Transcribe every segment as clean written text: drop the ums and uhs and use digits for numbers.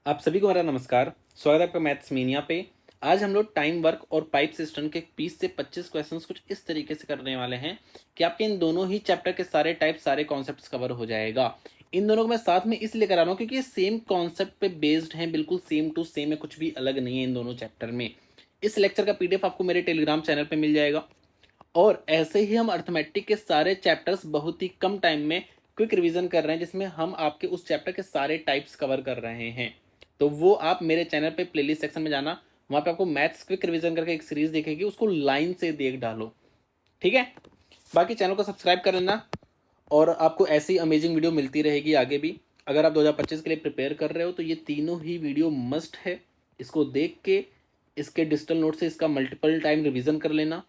आप सभी को मेरा नमस्कार। स्वागत है आपका मैथ्स मीनिया पे। आज हम लोग टाइम वर्क और पाइप सिस्टम के 20 से 25 क्वेश्चंस कुछ इस तरीके से करने वाले हैं कि आपके इन दोनों ही चैप्टर के सारे टाइप सारे कॉन्सेप्ट्स कवर हो जाएगा। इन दोनों को मैं साथ में इसलिए करा रहा हूँ क्योंकि ये सेम कॉन्सेप्ट पे बेस्ड हैं, बिल्कुल सेम टू सेम है, कुछ भी अलग नहीं है इन दोनों चैप्टर में। इस लेक्चर का पीडीएफ आपको मेरे टेलीग्राम चैनल पर मिल जाएगा। और ऐसे ही हम अर्थमेटिक के सारे चैप्टर्स बहुत ही कम टाइम में क्विक रिवीजन कर रहे हैं, जिसमें हम आपके उस चैप्टर के सारे टाइप्स कवर कर रहे हैं। तो वो आप मेरे चैनल पे प्लेलिस्ट सेक्शन में जाना, वहां पे आपको मैथ्स क्विक रिवीजन करके एक सीरीज दिखेगी, उसको लाइन से देख डालो। ठीक है, बाकी चैनल को सब्सक्राइब कर लेना और आपको ऐसी अमेजिंग वीडियो मिलती रहेगी आगे भी। अगर आप 2025 के लिए प्रिपेयर कर रहे हो तो ये तीनों ही वीडियो मस्ट है। इसको देख के इसके डिजिटल नोट से इसका मल्टीपल टाइम रिवीजन कर लेना।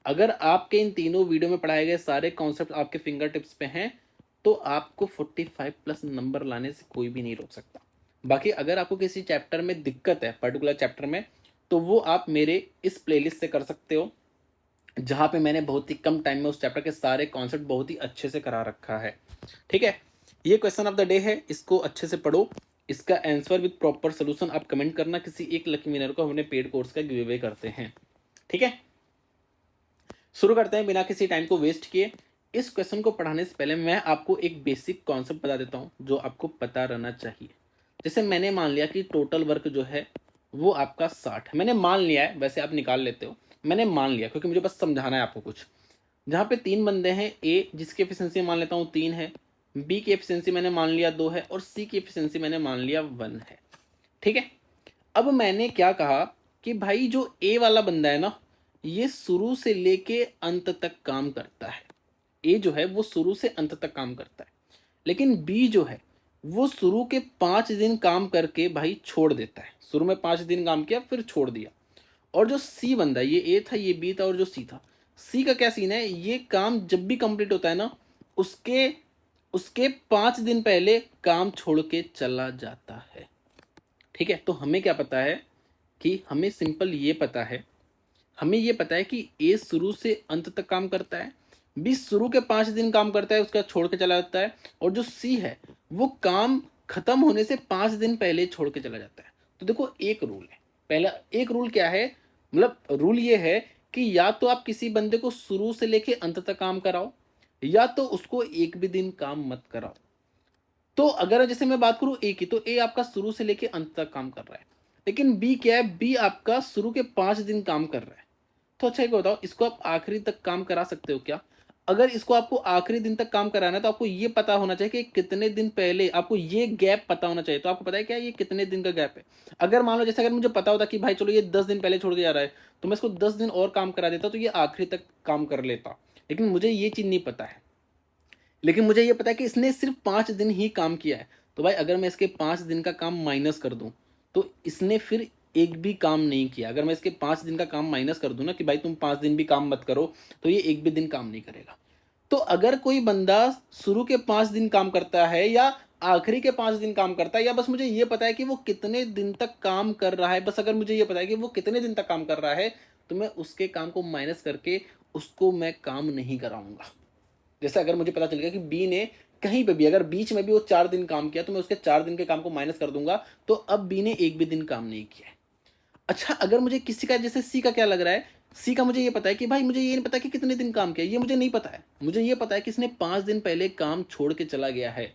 अगर आपके इन तीनों वीडियो में पढ़ाए गए सारे कॉन्सेप्ट आपके फिंगर टिप्स पे हैं तो आपको 45 प्लस नंबर लाने से कोई भी नहीं रोक सकता। बाकी अगर आपको किसी चैप्टर में दिक्कत है, पर्टिकुलर चैप्टर में, तो वो आप मेरे इस प्लेलिस्ट से कर सकते हो, जहां पे मैंने बहुत ही कम टाइम में उस चैप्टर के सारे कॉन्सेप्ट बहुत ही अच्छे से करा रखा है। ठीक है, ये क्वेश्चन ऑफ द डे है, इसको अच्छे से पढ़ो। इसका आंसर विद प्रॉपर सोल्यूशन आप कमेंट करना। किसी एक लकी विनर को हमने पेड कोर्स का गिव अवे करते हैं। ठीक है, शुरू करते हैं बिना किसी टाइम को वेस्ट किए। इस क्वेश्चन को पढ़ाने से पहले मैं आपको एक बेसिक कॉन्सेप्ट बता देता हूं जो आपको पता रहना चाहिए। जैसे मैंने मान लिया कि टोटल वर्क जो है वो आपका 60 है। मैंने मान लिया है, वैसे आप निकाल लेते हो, मैंने मान लिया क्योंकि मुझे बस समझाना है आपको कुछ। जहाँ पे 3 बंदे हैं, ए जिसकी एफिशिएंसी मान लेता हूँ 3 है, बी की एफिशिएंसी मैंने मान लिया 2 है और सी की एफिशिएंसी मैंने मान लिया 1 है। ठीक है, अब मैंने क्या कहा कि भाई जो ए वाला बंदा है ना, ये शुरू से लेके अंत तक काम करता है। ए जो है वो शुरू से अंत तक काम करता है, लेकिन बी जो है वो शुरू के 5 दिन काम करके भाई छोड़ देता है। शुरू में 5 दिन काम किया फिर छोड़ दिया। और जो सी बंदा, ये ए था, ये बी था और जो सी था, सी का क्या सीन है, ये काम जब भी कंप्लीट होता है ना, उसके उसके 5 दिन पहले काम छोड़ के चला जाता है। ठीक है, तो हमें क्या पता है कि हमें सिंपल ये पता है, हमें ये पता है कि ए शुरू से अंत तक काम करता है, बी शुरू के 5 दिन काम करता है उसका छोड़ के चला जाता है, और जो सी है वो काम खत्म होने से 5 दिन पहले छोड़ के चला जाता है। तो देखो एक रूल है, पहला एक रूल क्या है, मतलब रूल ये है कि या तो आप किसी बंदे को शुरू से लेके अंत तक काम कराओ, या तो उसको एक भी दिन काम मत कराओ। तो अगर जैसे मैं बात करूं ए की, तो ए आपका शुरू से लेके अंत तक काम कर रहा है, लेकिन बी क्या है, बी आपका शुरू के 5 दिन काम कर रहा है। तो अच्छा एक बताओ, इसको आप आखिरी तक काम करा सकते हो क्या? अगर इसको आपको आखिरी दिन तक काम कराना है तो आपको ये पता होना चाहिए कि कितने दिन पहले, आपको ये गैप पता होना चाहिए। तो आपको पता है क्या, ये कितने दिन का गैप है? अगर मान लो जैसे अगर मुझे पता होता कि भाई चलो ये 10 दिन पहले छोड़ के जा रहा है, तो मैं इसको 10 दिन और काम करा देता, तो ये आखिरी तक काम कर लेता। लेकिन मुझे ये चीज़ नहीं पता है, लेकिन मुझे ये पता है कि इसने सिर्फ 5 दिन ही काम किया है। तो भाई अगर मैं इसके 5 दिन का काम माइनस कर दूं तो इसने फिर एक भी काम नहीं किया। अगर मैं इसके 5 दिन का काम माइनस कर दूं ना कि भाई तुम 5 दिन भी काम मत करो, तो ये एक भी दिन काम नहीं करेगा। तो अगर कोई बंदा शुरू के 5 दिन काम करता है या आखिरी के 5 दिन काम करता है, या बस मुझे ये पता है कि वो कितने दिन तक काम कर रहा है, बस अगर मुझे ये पता है कि वो कितने दिन तक काम कर रहा है, तो मैं उसके काम को माइनस करके उसको मैं काम नहीं कराऊंगा। जैसे अगर मुझे पता चल गया कि बी ने कहीं पे भी अगर बीच में भी वो 4 दिन काम किया, तो मैं उसके 4 दिन के काम को माइनस कर दूंगा, तो अब बी ने एक भी दिन काम नहीं किया है। अच्छा, अगर मुझे किसी का, जैसे सी का क्या लग रहा है, सी का मुझे ये पता है कि भाई मुझे ये नहीं पता कि कितने दिन काम किया, ये मुझे नहीं पता है। मुझे ये पता है कि इसने 5 दिन पहले काम छोड़ के चला गया है,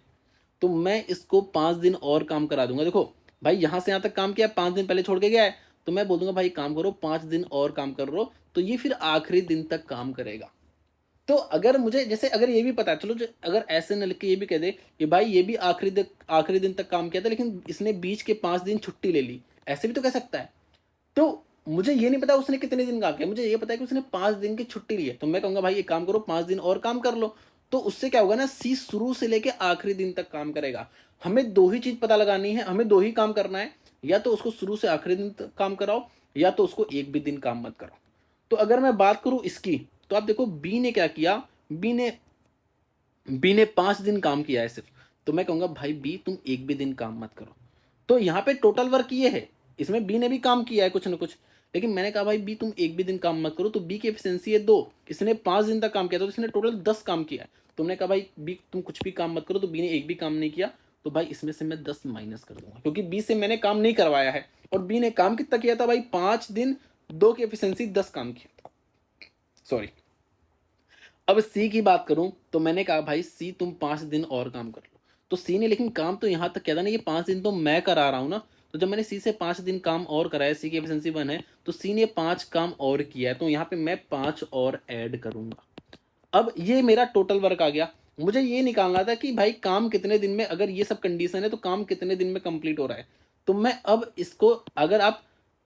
तो मैं इसको 5 दिन और काम करा दूंगा। देखो भाई यहाँ से यहाँ तक काम किया, 5 दिन पहले छोड़ के गया है, तो मैं बोल दूंगा भाई काम करो, 5 दिन और काम कर रो, तो ये फिर आखिरी दिन तक काम करेगा। तो अगर मुझे, जैसे अगर ये भी पता है, चलो अगर ऐसे न लिख के ये भी कह दे कि भाई ये भी आखिरी दिन तक काम किया था, लेकिन इसने बीच के 5 दिन छुट्टी ले ली, ऐसे भी तो कह सकता है। तो मुझे ये नहीं पता उसने कितने दिन काम किया, मुझे ये पता है कि उसने 5 दिन की छुट्टी ली है, तो मैं कहूंगा भाई एक काम करो, 5 दिन और काम कर लो। तो उससे क्या होगा ना, सी शुरू से लेके आखिरी दिन तक काम करेगा। हमें दो ही चीज पता लगानी है, हमें दो ही काम करना है, या तो उसको शुरू से आखिरी दिन तक काम कराओ, या तो उसको एक भी दिन काम मत करो। तो अगर मैं बात करूं इसकी, तो आप देखो बी ने क्या किया, बी ने बी ने 5 दिन काम किया है सिर्फ, तो मैं कहूंगा भाई बी तुम एक भी दिन काम मत करो। तो यहाँ पे टोटल वर्क ये है, इसमें बी ने भी काम किया है कुछ ना कुछ, लेकिन मैंने कहा भाई बी तुम एक भी दिन काम मत करो, तो बी की एफिशिएंसी है 2, इसने 5 दिन तक काम किया, तो इसने टोटल 10 काम किया है। तुमने कहा भाई बी तुम कुछ भी काम मत करो, तो बी ने एक भी काम नहीं किया, तो भाई इसमें से मैं 10 माइनस कर दूंगा, क्योंकि बी से मैंने काम नहीं करवाया है और बी ने काम कितना किया था भाई, 5 दिन, 2 की एफिशिएंसी 10 काम किया था, सॉरी। अब सी की बात करूं तो मैंने कहा भाई सी तुम 5 दिन और काम कर लो, तो सी ने लेकिन काम तो यहां तक किया था ना, ये 5 दिन तो मैं करा रहा हूं ना, तो जब मैंने सी से 5 दिन काम और कराया, सी की एफिशिएंसी 1 है, तो सी ने 5 काम और किया है, तो यहाँ पे मैं 5 और ऐड करूंगा। अब ये मेरा टोटल वर्क आ गया। मुझे ये निकालना था कि भाई काम कितने दिन में, अगर ये सब कंडीशन है तो काम कितने दिन में कंप्लीट हो रहा है। तो मैं अब इसको, अगर आप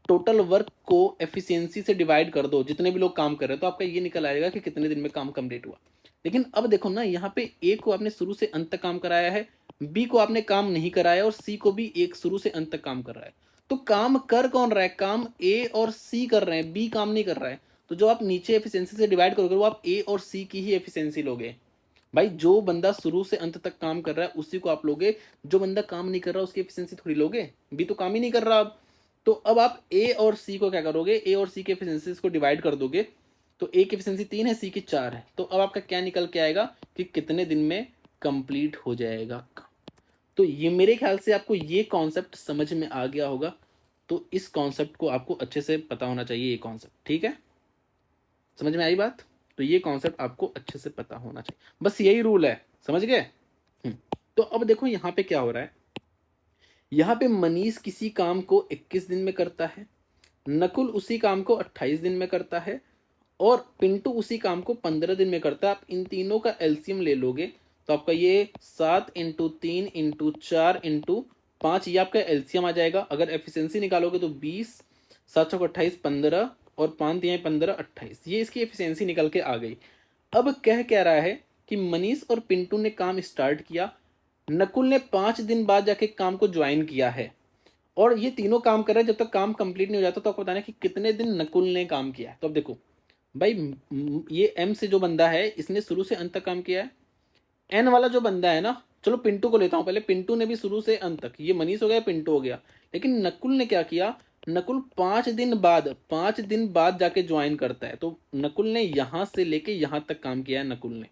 टोटल वर्क को एफिशिएंसी से डिवाइड कर दो, जितने भी लोग काम कर रहे हैं, तो आपका ये निकल आएगा कि कितने दिन में काम कंप्लीट हुआ। लेकिन अब देखो ना, यहाँ पे ए को आपने शुरू से अंत तक काम कराया है, बी को आपने काम नहीं कराया, और सी को भी एक शुरू से अंत तक काम कर रहा है। तो काम कर कौन रहा है, काम ए और सी कर रहे हैं, बी काम नहीं कर रहा है। तो जो आप नीचे एफिशिएंसी से डिवाइड करोगे वो आप ए और सी की ही एफिशिएंसी लोगे। भाई जो बंदा शुरू से अंत तक काम कर रहा है उसी को आप लोगे, जो बंदा काम नहीं कर रहा उसकी एफिशिएंसी थोड़ी लोगे, बी तो काम ही नहीं कर रहा अब। तो अब आप ए और सी को क्या करोगे, ए और सी के एफिशिएंसीज को डिवाइड कर दोगे, तो ए की एफिशिएंसी 3 है, सी की 4 है, तो अब आपका क्या निकल के आएगा कि कितने दिन में कंप्लीट हो जाएगा काम। तो ये मेरे ख्याल से आपको ये कॉन्सेप्ट समझ में आ गया होगा। तो इस कॉन्सेप्ट को आपको अच्छे से पता होना चाहिए, ये कॉन्सेप्ट, ठीक है, समझ में आई बात। तो ये कॉन्सेप्ट आपको अच्छे से पता होना चाहिए, बस यही रूल है, समझ गए। तो अब देखो यहाँ पे क्या हो रहा है, यहाँ पे मनीष किसी काम को 21 दिन में करता है, नकुल उसी काम को 28 दिन में करता है, और पिंटू उसी काम को 15 दिन में करता है। आप इन तीनों का एलसीएम ले लोगे तो आपका ये 7 × 3 × 4 × 5 ये आपका एलसीएम आ जाएगा। अगर एफिशिएंसी निकालोगे तो 20, 7 × 28 15, और 5 × 3 = 15 28, ये इसकी एफिशिएंसी निकल के आ गई। अब कह रहा है कि मनीष और पिंटू ने काम स्टार्ट किया, नकुल ने 5 दिन बाद जाके काम को ज्वाइन किया है, और ये तीनों काम कर रहे हैं। जब तक काम कंप्लीट नहीं हो जाता तो आपको बताना है कि कितने दिन नकुल ने काम किया है। तो अब देखो भाई, ये एम से जो बंदा है इसने शुरू से अंत तक काम किया है। एन वाला जो बंदा है ना, चलो पिंटू को लेता हूं पहले, पिंटू ने भी शुरू से अंत तक, ये मनीष हो गया, पिंटू हो गया। लेकिन नकुल ने क्या किया, नकुल 5 दिन बाद जाके ज्वाइन करता है, तो नकुल ने यहां से लेके यहां तक काम किया है नकुल ने।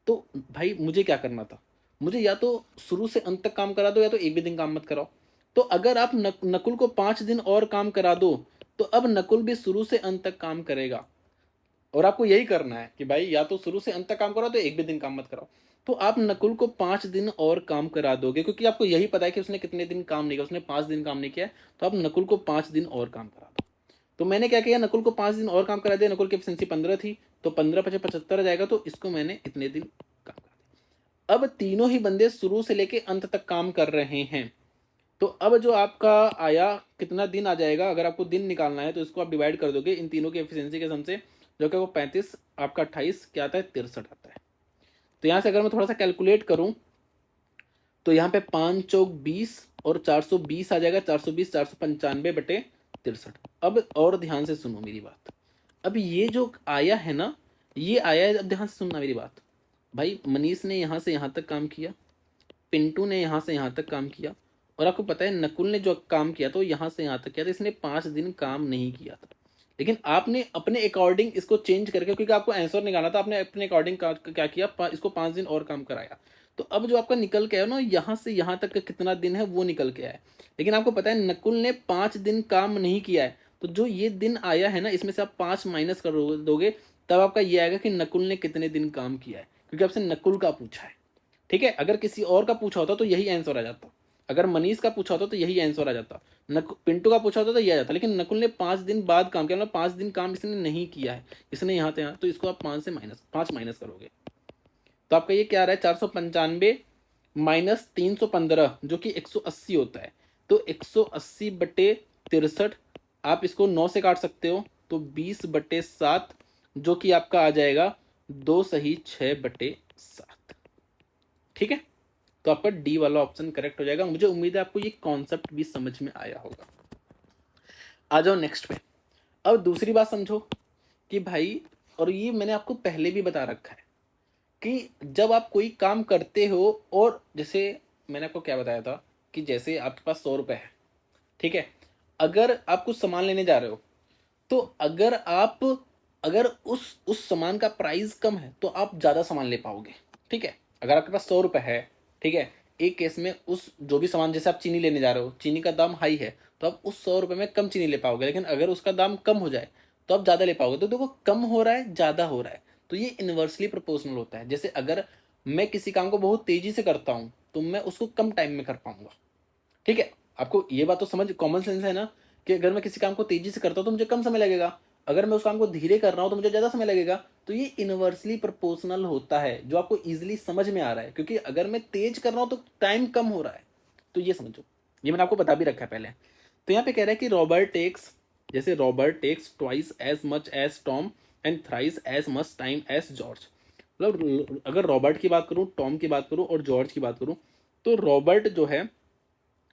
तो भाई मुझे क्या करना था, मुझे या तो शुरू से अंत तक काम करा दो, या तो एक भी दिन काम मत कराओ। तो अगर आप नकुल को 5 दिन और काम करा दो, तो अब नकुल भी शुरू से अंत तक काम करेगा। और आपको यही करना है कि भाई या तो शुरू से अंत तक काम कराओ, तो एक भी दिन काम मत कराओ। तो आप नकुल को 5 दिन और काम करा दोगे, क्योंकि आपको यही पता है कि उसने कितने दिन काम नहीं किया, उसने 5 दिन काम नहीं किया, तो आप नकुल को 5 दिन और काम करा दो। तो मैंने क्या किया, नकुल को 5 दिन और काम करा दिया, नकुल की एफिशिएंसी 15 थी, तो 15 × 5 = 75 आ जाएगा, तो इसको मैंने इतने दिन काम करा दिया। अब तीनों ही बंदे शुरू से लेके अंत तक काम कर रहे हैं। तो अब जो आपका आया, कितना दिन आ जाएगा, अगर आपको दिन निकालना है तो इसको आप डिवाइड कर दोगे इन तीनों की एफिशिएंसी के सम से, जो कि वो 35, आपका 28 क्या आता है, 63 आता है। तो यहाँ से अगर मैं थोड़ा सा कैलकुलेट करूं तो यहाँ पे 5 चौक 20 और 420 आ जाएगा, 420 495/63। अब और ध्यान से सुनो मेरी बात, अब ये जो आया है ना, ये आया है, अब ध्यान से सुनना मेरी बात। भाई मनीष ने यहाँ से यहाँ तक काम किया, पिंटू ने यहाँ से यहाँ तक काम किया, और आपको पता है नकुल ने जो काम किया तो यहाँ से यहाँ तक किया था, इसने 5 दिन काम नहीं किया था। लेकिन आपने अपने अकॉर्डिंग इसको चेंज करके, क्योंकि आपको आंसर निकालना था, आपने अपने अकॉर्डिंग क्या किया, इसको 5 दिन और काम कराया। तो अब जो आपका निकल के आया ना, यहाँ से यहाँ तक का कितना दिन है वो निकल के आया है। लेकिन आपको पता है नकुल ने 5 दिन काम नहीं किया है, तो जो ये दिन आया है ना, इसमें से आप 5 माइनस कर दोगे, तब आपका ये आएगा कि नकुल ने कितने दिन काम किया है, क्योंकि आपसे नकुल का पूछा है। ठीक है, अगर किसी और का पूछा होता तो यही आंसर आ जाता, अगर मनीष का पूछा होता तो यही आंसर आ जाता, पिंटू का पूछा होता तो ये आ जाता। लेकिन नकुल ने 5 दिन बाद काम किया, मतलब 5 दिन काम इसने नहीं किया है, इसने यहाँ से यहाँ, तो इसको आप 5 माइनस करोगे, तो आपका ये क्या आ रहा है, 495 माइनस 315, जो कि 180 होता है। तो 180/63, आप इसको 9 से काट सकते हो, तो 20/7, जो कि आपका आ जाएगा 2 सही 6/7। ठीक है, तो आपका डी वाला ऑप्शन करेक्ट हो जाएगा। मुझे उम्मीद है आपको ये कॉन्सेप्ट भी समझ में आया होगा। आ जाओ नेक्स्ट पे। अब दूसरी बात समझो कि भाई, और ये मैंने आपको पहले भी बता रखा है कि जब आप कोई काम करते हो, और जैसे मैंने आपको क्या बताया था कि जैसे आपके पास 100 रुपए है, ठीक है, अगर आप कुछ सामान लेने जा रहे हो, तो अगर उस सामान का प्राइस कम है तो आप ज्यादा सामान ले पाओगे। ठीक है, अगर आपके पास 100 रुपए है, ठीक है, एक केस में उस जो भी सामान, जैसे आप चीनी लेने जा रहे हो, चीनी का दाम हाई है तो आप उस 100 रुपये में कम चीनी ले पाओगे, लेकिन अगर उसका दाम कम हो जाए तो आप ज़्यादा ले पाओगे। तो देखो, कम हो रहा है ज़्यादा हो रहा है, तो ये इन्वर्सली प्रोपोर्शनल होता है। जैसे अगर मैं किसी काम को बहुत तेजी से करता हूँ तो मैं उसको कम टाइम में कर पाऊंगा। ठीक है, आपको ये बात तो समझ, कॉमन सेंस है ना, कि अगर मैं किसी काम को तेजी से करता हूँ तो मुझे कम समय लगेगा, अगर मैं उस काम को धीरे कर रहा हूँ तो मुझे ज्यादा समय लगेगा। तो ये इनवर्सली प्रोपोर्शनल होता है, जो आपको इजीली समझ में आ रहा है, क्योंकि अगर मैं तेज कर रहा हूँ तो टाइम कम हो रहा है। तो ये समझो, ये मैंने आपको बता भी रखा है पहले। तो यहाँ पे कह रहा है कि रॉबर्ट टेक्स, जैसे Robert takes twice as much as Tom and thrice as much time as George. मतलब अगर रॉबर्ट की बात करूं, टॉम की बात करूं और जॉर्ज की बात करूं, तो रॉबर्ट जो है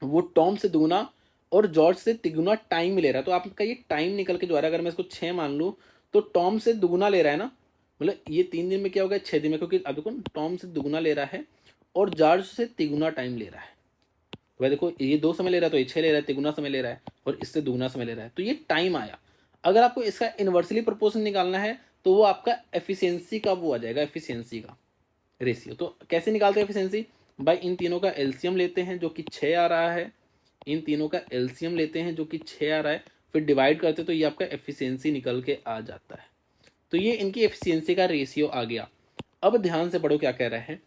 वो टॉम से दुगुना और जॉर्ज से तिगुना टाइम ले रहा है। तो आपका ये टाइम निकल के जो आ रहा है, अगर मैं इसको 6 मान लूँ तो टॉम से दुगुना ले रहा है ना, मतलब ये 3 दिन में क्या होगा, 6 दिन में, क्योंकि अब देखो टॉम से दुगुना ले रहा है और जॉर्ज से तिगुना टाइम ले रहा है। तो भाई देखो, ये 2 समय ले रहा है तो ये 6 ले रहा है, तिगुना समय ले रहा है, और इससे दुगुना समय ले रहा है, तो ये टाइम आया। अगर आपको इसका इन्वर्सली प्रोपोर्शन निकालना है तो वो आपका एफिशिएंसी का वो आ जाएगा, एफिशिएंसी का रेशियो। तो कैसे निकालते हैं एफिशिएंसी? भाई इन तीनों का एलसीएम लेते हैं जो कि 6 आ रहा है, इन तीनों का एलसीएम लेते हैं जो कि 6 आ रहा है, फिर डिवाइड करते हैं तो ये आपका एफिशिएंसी निकल के आ जाता है। तो ये इनकी एफिशिएंसी का रेशियो आ गया। अब ध्यान से पढ़ो क्या कह रहे हैं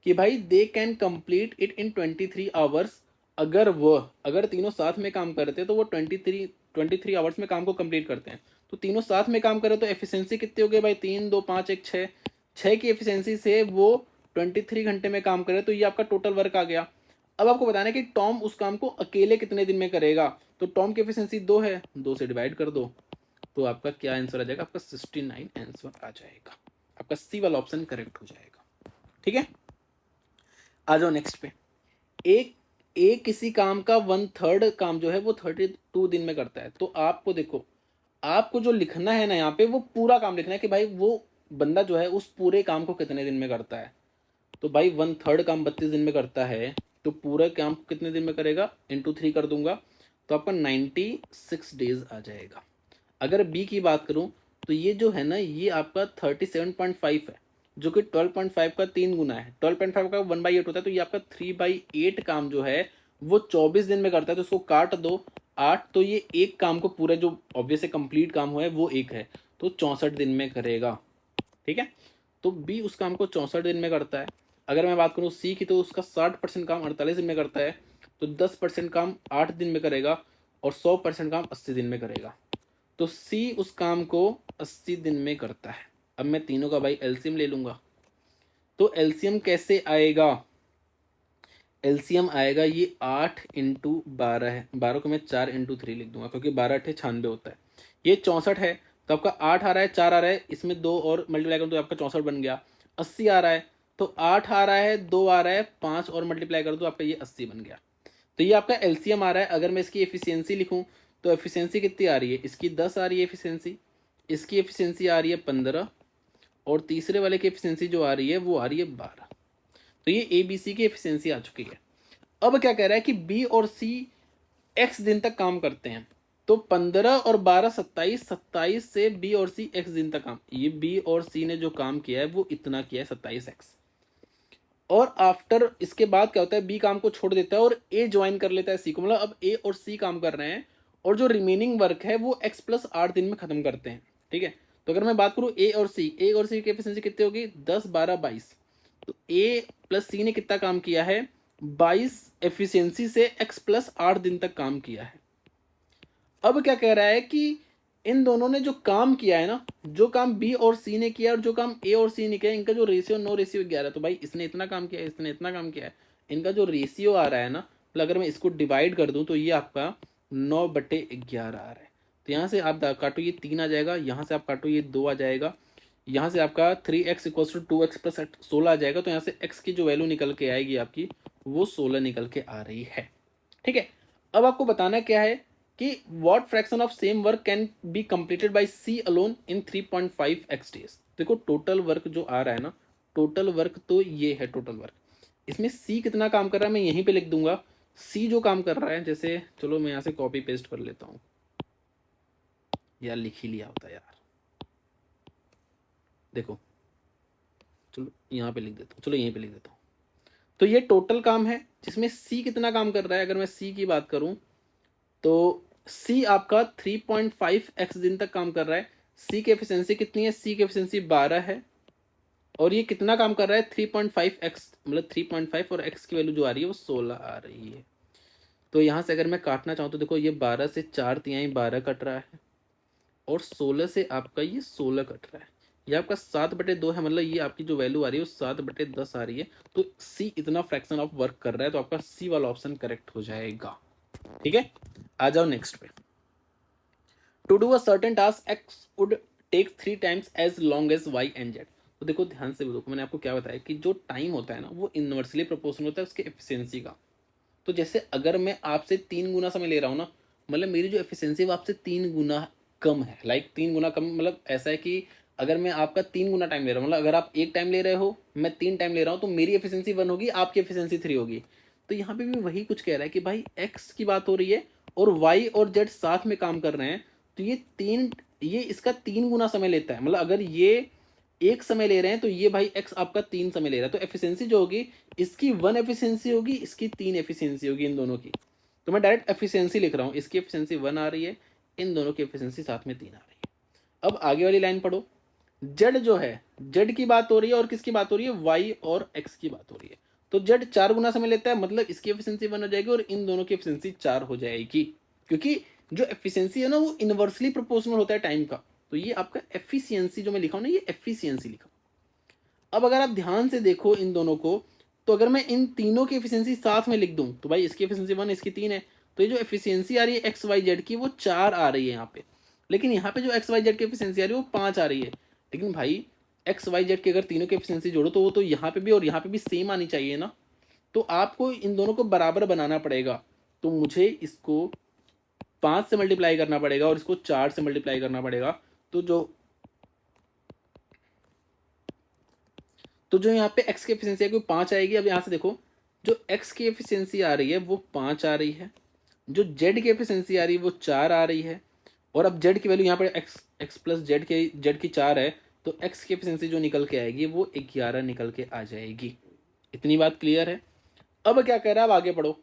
कि भाई they can complete it in 23 hours. अगर तीनों साथ में काम करते हैं तो वो 23 आवर्स में काम को कंप्लीट करते हैं। तो तीनों साथ में काम करें तो एफिशिएंसी कितनी हो गई भाई, 3 2 5 1 6, 6 की एफिशिएंसी से वो 23 घंटे में काम करे, तो ये आपका टोटल वर्क आ गया। अब आपको बताना है कि टॉम उस काम को अकेले कितने दिन में करेगा। तो टॉम की एफिशिएंसी 2 है, 2 से डिवाइड कर दो, तो आपका क्या आंसर आ जाएगा, आपका 69 आंसर आ जाएगा। आपका सी वाला ऑप्शन करेक्ट हो जाएगा। ठीक है, आ जाओ नेक्स्ट पे। एक एक किसी काम का 1/3 काम जो है वो 32 दिन में करता है। तो आपको देखो, आपको जो लिखना है ना यहाँ पे, वो पूरा काम लिखना है कि भाई वो बंदा जो है उस पूरे काम को कितने दिन में करता है। तो भाई 1/3 काम 32 दिन में करता है, तो पूरा काम कितने दिन में करेगा, इंटू 3 कर दूंगा, तो आपका 96 डेज आ जाएगा। अगर बी की बात करूं तो ये जो है ना, ये आपका 37.5 है, जो कि 12.5 का 3 गुना है। 12.5 का 1/8 होता है, तो ये आपका 3/8 काम जो है वो 24 दिन में करता है। तो इसको काट दो 8, तो ये एक काम को पूरा जो ऑब्वियस कंप्लीट काम हुआ है वो एक है, तो 64 दिन में करेगा। ठीक है, तो बी उस काम को 64 दिन में करता है। अगर मैं बात करूँ सी की, तो उसका 60% काम 48 दिन में करता है, तो 10% काम 8 दिन में करेगा, और 100% काम 80 दिन में करेगा। तो सी उस काम को 80 दिन में करता है। अब मैं तीनों का भाई एलसीएम ले लूंगा, तो एलसीएम कैसे आएगा, एलसीएम आएगा ये 8 × 12 है, 12 को मैं 4 × 3 लिख दूंगा, क्योंकि 12×8 = 96 होता है। ये 64 है, तो आपका 8 आ रहा है, 4 आ रहा है, इसमें 2 और मल्टीप्लाई करो तो आपका 64 बन गया। 80 आ रहा है, तो 8 आ रहा है, 2 आ रहा है, 5 और मल्टीप्लाई करो तो आपका ये 80 बन गया। तो ये आपका एलसीएम आ रहा है। अगर मैं इसकी एफिशिएंसी लिखूं तो एफिशिएंसी कितनी आ रही है, इसकी 10 आ रही है एफिशिएंसी, इसकी एफिशिएंसी आ रही है 15, और तीसरे वाले की एफिशिएंसी जो आ रही है वो आ रही है 12। तो ये ए बी सी की एफिशिएंसी आ चुकी है। अब क्या कह रहा है कि बी और सी एक्स दिन तक काम करते हैं। तो 15 और 12 27, 27 से बी और सी एक्स दिन तक काम, ये बी और सी ने जो काम किया है वो इतना किया है 27x। और आफ्टर इसके बाद क्या होता है, बी काम को छोड़ देता है और ए ज्वाइन कर लेता है सी को। मतलब अब ए और सी काम कर रहे हैं, और जो रिमेनिंग वर्क है वो x+8 दिन में खत्म करते हैं। ठीक है, तो अगर मैं बात करूं ए और सी की एफिशिएंसी कितनी होगी, 10 12 22। तो ए प्लस सी ने कितना काम किया है, 22 एफिशिएंसी से x+8 दिन तक काम किया है। अब क्या कह रहा है कि इन दोनों ने जो काम किया है ना, जो काम बी और सी ने किया और जो काम ए और सी ने किया, इनका जो रेशियो 9:11। तो भाई इसने इतना काम किया, इसने इतना काम किया है, इनका जो रेशियो आ रहा है ना, मतलब अगर मैं इसको डिवाइड कर दूं तो ये आपका 9/11 आ रहा है। तो यहाँ से आप काटो ये 3 आ जाएगा, यहाँ से आप काटो ये 2 आ जाएगा, यहाँ से आपका 3x = 2x+16 आ जाएगा। तो यहाँ से x की जो वैल्यू निकल के आएगी आपकी, वो 16 निकल के आ रही है। ठीक है, अब आपको बताना क्या है कि what fraction of same work can be completed by C alone in 3.5x days. देखो टोटल वर्क जो आ रहा है ना, टोटल वर्क तो ये है टोटल वर्क, इसमें सी कितना काम कर रहा है मैं यहीं पे लिख दूंगा। सी जो काम कर रहा है, जैसे चलो मैं यहाँ से कॉपी पेस्ट कर लेता हूँ, यार लिख ही लिया होता यार, देखो चलो यहाँ पे लिख देता हूँ, चलो यहीं पे लिख देता हूँ। तो ये टोटल काम है जिसमें सी कितना काम कर रहा है। अगर मैं सी की बात करूं तो सी आपका 3.5x दिन तक काम कर रहा है। सी की एफिशिएंसी कितनी है, सी की एफिशिएंसी 12 है और ये कितना काम कर रहा है 3.5x, मतलब 3.5 और x की वैल्यू जो आ रही है वो 16 आ रही है। तो यहाँ से अगर मैं काटना चाहूँ तो देखो ये 12 से 4 तिहाई 12 कट रहा है और 16 से आपका ये 16 कट रहा है। ये आपका 7/2 है, मतलब ये आपकी जो वैल्यू आ रही है वो 7/10 आ रही है। तो सी इतना फ्रैक्शन ऑफ वर्क कर रहा है, तो आपका सी वाला ऑप्शन करेक्ट हो जाएगा। ठीक है, आ जाओ नेक्स्ट पे। To do a certain task X would take 3 times as long as Y and Z. तो देखो ध्यान से देखो, मैंने आपको क्या बताया कि जो टाइम होता है ना वो इनवर्सली प्रोपोर्शनल होता है उसके एफिशिएंसी का। तो जैसे अगर मैं आपसे 3 गुना समय ले रहा हूँ ना, मतलब मेरी जो एफिशिएंसी है वो आपसे 3 गुना कम है। लाइक 3 गुना कम, मतलब ऐसा है कि अगर मैं आपका 3 गुना टाइम ले रहा हूँ, मतलब अगर आप 1 टाइम ले रहे हो मैं 3 टाइम ले रहा हूँ, तो मेरी एफिशिएंसी 1 होगी, आपकी एफिशिएंसी 3 होगी। तो यहाँ पे भी वही कुछ कह रहा है कि भाई एक्स की बात हो रही है और वाई और जेड साथ में काम कर रहे हैं, तो ये इसका 3 गुना समय लेता है। मतलब अगर ये 1 समय ले रहे हैं तो ये भाई एक्स आपका 3 समय ले रहा है, तो एफिशिएंसी जो होगी इसकी 1 एफिशिएंसी होगी, इसकी 3 एफिशिएंसी होगी, इन दोनों की। तो मैं डायरेक्ट एफिशिएंसी लिख रहा हूँ, इसकी एफिशिएंसी 1 आ रही है, इन दोनों की एफिशिएंसी साथ में 3 आ रही है। अब आगे वाली लाइन पढ़ो। जेड जो है, जेड की बात हो रही है और किसकी बात हो रही है, वाई और एक्स की बात हो रही है। तो जेड 4 गुना समय लेता है, मतलब इसकी एफिशिएंसी 1 हो जाएगी और इन दोनों की एफिशिएंसी 4 हो जाएगी, क्योंकि जो एफिशिएंसी है ना वो इनवर्सली प्रोपोर्शनल होता है टाइम का। तो ये आपका एफिशिएंसी जो मैं लिखा हूं ना, ये एफिशिएंसी लिखा। अब अगर आप ध्यान से देखो इन दोनों को, तो अगर मैं इन तीनों की एफिशिएंसी साथ में लिख दूं तो भाई इसकी एफिशिएंसी 1, इसकी 3 है। तो ये जो एफिशिएंसी आ रही है एक्स वाई जेड की वो 4 आ रही है यहाँ पे। लेकिन यहाँ पे जो एक्स वाई जेड की एफिशिएंसी आ रही है वो 5 आ रही है। लेकिन भाई एक्स वाई जेड की अगर तीनों की एफिशिएंसी जोड़ो तो वो तो यहाँ पे भी और यहाँ पे भी सेम आनी चाहिए ना। तो आपको इन दोनों को बराबर बनाना पड़ेगा। तो मुझे इसको 5 से मल्टीप्लाई करना पड़ेगा और इसको 4 से मल्टीप्लाई करना पड़ेगा। तो जो यहाँ पे x की एफिशिएंसी है वो 5 आएगी। अब यहाँ से देखो, जो x की एफिशिएंसी आ रही है वो 5 आ रही है, जो z की एफिशिएंसी आ रही है वो 4 आ रही है, और अब z की वैल्यू यहाँ पे x प्लस जेड की 4 है, तो x की एफिशिएंसी जो निकल के आएगी वो 11 निकल के आ जाएगी। इतनी बात क्लियर है। अब क्या कह रहा है, अब आगे पढ़ो।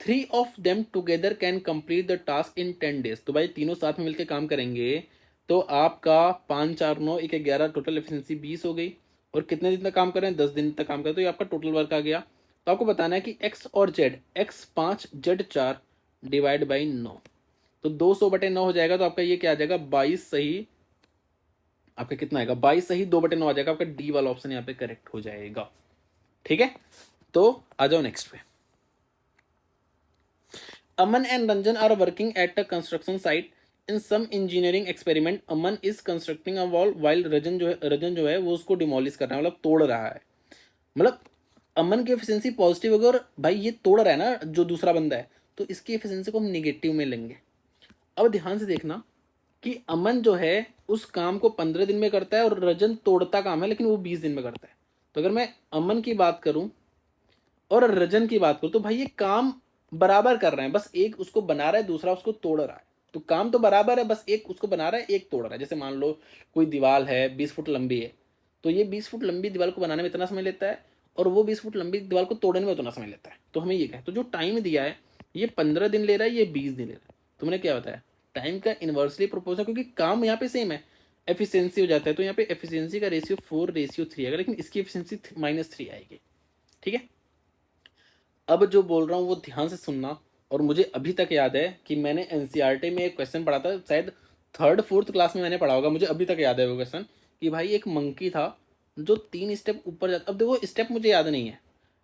3 of them together can complete the task in 10 days. तो भाई तीनों साथ में मिलकर काम करेंगे तो आपका 5 4 9 1 11, टोटल एफिशिएंसी 20 हो गई। और कितने दिन तक काम कर रहे हैं, 10 दिन तक काम कर रहे हैं, तो ये आपका टोटल वर्क आ गया। तो आपको बताना है कि एक्स और Z, x 5 Z 4 divide by 9, तो 200/9 हो जाएगा। तो आपका ये क्या आ जाएगा, 22 सही, आपका कितना आएगा 22 सही 2/9 आ जाएगा। आपका डी वाला ऑप्शन यहाँ पे करेक्ट हो जाएगा। ठीक है, तो आ जाओ नेक्स्ट पे। Aman and Ranjan are working at a construction site. In some engineering experiment, Aman is constructing a wall while रजन जो है वो उसको डिमोलिश कर रहा है, मतलब तोड़ रहा है। मतलब अमन की एफिशिएंसी पॉजिटिव होगी और भाई ये तोड़ रहा है ना जो दूसरा बंदा है, तो इसकी एफिशिएंसी को हम निगेटिव में लेंगे। अब ध्यान से देखना कि अमन जो है उस काम को 15 दिन में करता है और रजन तोड़ता काम है लेकिन वो 20 दिन में करता है। तो अगर मैं अमन की बात करूं और रजन की बात करूं तो भाई ये काम बराबर कर रहे हैं, बस एक उसको बना रहा है दूसरा उसको तोड़ रहा है। तो काम तो बराबर है, बस एक उसको बना रहा है एक तोड़ रहा है। जैसे मान लो कोई दीवार है 20 फुट लंबी है, तो ये 20 फुट लंबी दीवार को बनाने में इतना समय लेता है और वो 20 फुट लंबी दीवार को तोड़ने में उतना समय लेता है। तो हमें ये कहें, तो जो टाइम दिया है ये 15 दिन ले रहा है, ये 20 दिन ले रहा है। तो मैंने क्या बताया, टाइम का इनवर्सली प्रोपोर्शनल, क्योंकि काम यहाँ पे सेम है, एफिशिएंसी हो जाता है। तो यहाँ पे एफिशिएंसी का रेशियो 4:3 आएगा, लेकिन इसकी एफिशिएंसी -3 आएगी। ठीक है, अब जो बोल रहा हूँ वो ध्यान से सुनना। और मुझे अभी तक याद है कि मैंने एनसीईआरटी में एक क्वेश्चन पढ़ा था, शायद 3rd 4th क्लास में मैंने पढ़ा होगा, मुझे अभी तक याद है वो क्वेश्चन, कि भाई एक मंकी था जो 3 स्टेप ऊपर जाता, अब देखो स्टेप मुझे याद नहीं है,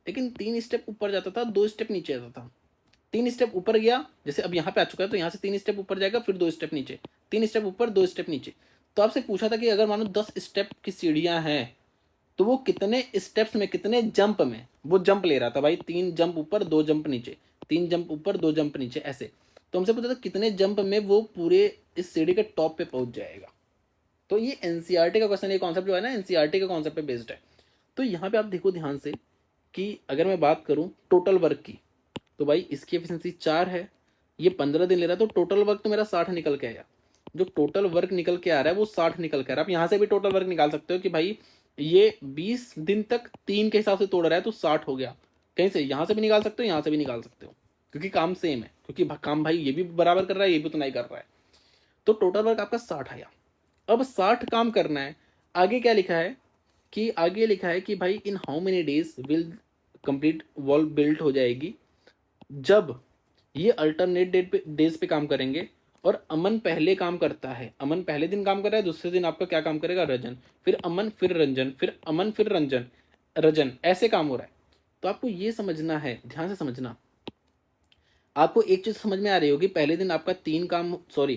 लेकिन 3 स्टेप ऊपर जाता था 2 स्टेप नीचे आता था। 3 स्टेप ऊपर गया, जैसे अब यहाँ पे आ चुका है तो यहाँ से 3 स्टेप ऊपर जाएगा, फिर 2 स्टेप नीचे, 3 स्टेप ऊपर 2 स्टेप नीचे। तो आपसे पूछा था कि अगर मानो 10 स्टेप की सीढ़ियाँ हैं तो वो कितने स्टेप्स में, कितने जंप में वो जंप ले रहा था। भाई 3 जंप ऊपर 2 जंप नीचे, 3 जंप ऊपर 2 जंप नीचे, ऐसे। तो हमसे पूछा था कितने जंप में वो पूरे इस सीढ़ी के टॉप पे पहुंच जाएगा। तो ये एनसीईआरटी का क्वेश्चन, ये कॉन्सेप्ट जो है ना एनसीईआरटी के कॉन्सेप्ट पे बेस्ड है। तो यहाँ पे आप देखो ध्यान से कि अगर मैं बात करूँ टोटल वर्क की, तो भाई इसकी एफिशिएंसी 4 है, ये 15 दिन ले रहा है, तो टोटल वर्क तो मेरा 60 निकल के आया। जो टोटल वर्क निकल के आ रहा है वो 60 निकल के आ रहा है। आप यहाँ से भी टोटल वर्क निकाल सकते हो कि भाई ये 20 दिन तक 3 के हिसाब से तोड़ रहा है तो 60 हो गया। कहीं से यहाँ से भी निकाल सकते हो, यहाँ से भी निकाल सकते हो, क्योंकि काम सेम है, क्योंकि काम भाई ये भी बराबर कर रहा है, ये भी उतना ही कर रहा है। तो टोटल वर्क आपका 60 आया। अब 60 काम करना है। आगे क्या लिखा है कि आगे लिखा है कि भाई इन how many days will complete wall built हो जाएगी, जब ये अल्टरनेट डेज पे काम करेंगे और अमन पहले काम करता है। अमन पहले दिन काम कर रहा है, दूसरे दिन आपका क्या काम करेगा, रजन, फिर अमन, फिर रंजन, फिर अमन, फिर रंजन, रजन, ऐसे काम हो रहा है। तो आपको ये समझना है, ध्यान से समझना। आपको एक चीज समझ में आ रही होगी, पहले दिन आपका 3 काम, सॉरी,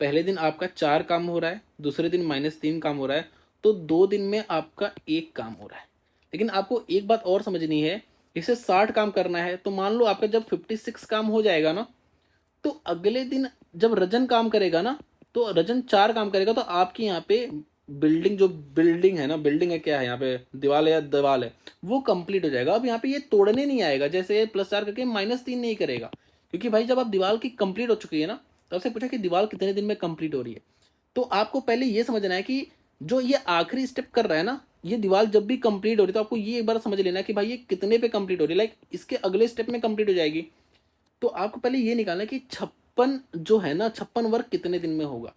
पहले दिन आपका 4 काम हो रहा है, दूसरे दिन -3 काम हो रहा है, तो 2 दिन में आपका 1 काम हो रहा है। लेकिन आपको एक बात और समझनी है, इसे 60 काम करना है, तो मान लो आपका जब 56 काम हो जाएगा ना, तो अगले दिन जब रजन काम करेगा ना, तो रजन 4 काम करेगा, तो आपकी यहाँ पे बिल्डिंग, जो बिल्डिंग है ना, बिल्डिंग है, क्या है यहाँ पे, दीवार है या दीवार है, वो कंप्लीट हो जाएगा। अब यहाँ पे ये तोड़ने नहीं आएगा, जैसे +4 करके -3 नहीं करेगा, क्योंकि भाई जब आप दीवार की कंप्लीट हो चुकी है ना, तो आपसे पूछा कि दीवार कितने दिन में कंप्लीट हो रही है, तो आपको पहले ये समझना है कि जो ये आखिरी स्टेप कर रहा है ना, ये दीवार जब भी कंप्लीट हो रही है, तो आपको ये एक बार समझ लेना है कि भाई ये कितने पे कंप्लीट हो रही है, लाइक इसके अगले स्टेप में कंप्लीट हो जाएगी। तो आपको पहले ये निकालना है कि 56 जो है ना, 56 वर्क कितने दिन में होगा।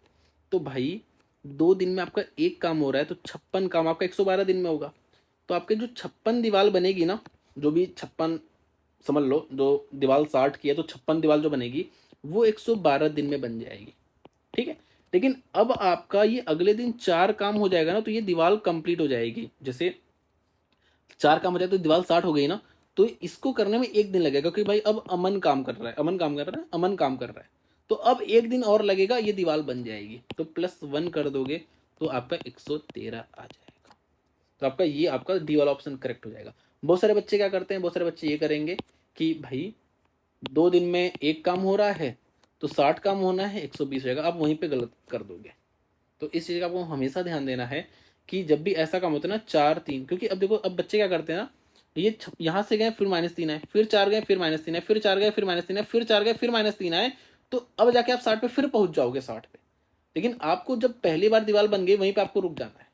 तो भाई 2 दिन में आपका 1 काम हो रहा है, तो 56 काम आपका 112 दिन में होगा। तो आपके जो 56 दीवार बनेगी ना, जो भी 56, समझ लो जो दीवार 60 की है, तो 56 दीवार जो बनेगी वो 112 दिन में बन जाएगी। ठीक है। लेकिन अब आपका ये अगले दिन 4 काम हो जाएगा ना, तो ये दीवार कंप्लीट हो जाएगी। जैसे 4 काम हो जाए तो दीवार 60 हो गई ना, तो इसको करने में 1 दिन लगेगा, क्योंकि भाई अब अमन काम कर रहा है, अमन काम कर रहा है, अमन काम कर रहा है, तो अब 1 दिन और लगेगा, ये दीवार बन जाएगी। तो +1 कर दोगे तो आपका 113 आ जाएगा। तो आपका ये आपका डी वाला ऑप्शन करेक्ट हो जाएगा। बहुत सारे बच्चे क्या करते हैं, बहुत सारे बच्चे ये करेंगे कि भाई 2 दिन में 1 काम हो रहा है, तो 60 काम होना है, 120 हो जाएगा, आप वहीं पे गलत कर दोगे। तो इस चीज़ का आपको हमेशा ध्यान देना है कि जब भी ऐसा काम होता है ना, 4 3, क्योंकि अब देखो, अब बच्चे क्या करते हैं ना, ये यहाँ से गए फिर -3 आए, फिर 4 गए फिर -3 आए, फिर 4 गए फिर -3 आए, फिर 4 गए फिर -3 आए, तो अब जाके आप 60 पे फिर पहुंच जाओगे, 60 पे। लेकिन आपको जब पहली बार दीवार बन गई, वहीं पे आपको रुक जाना है।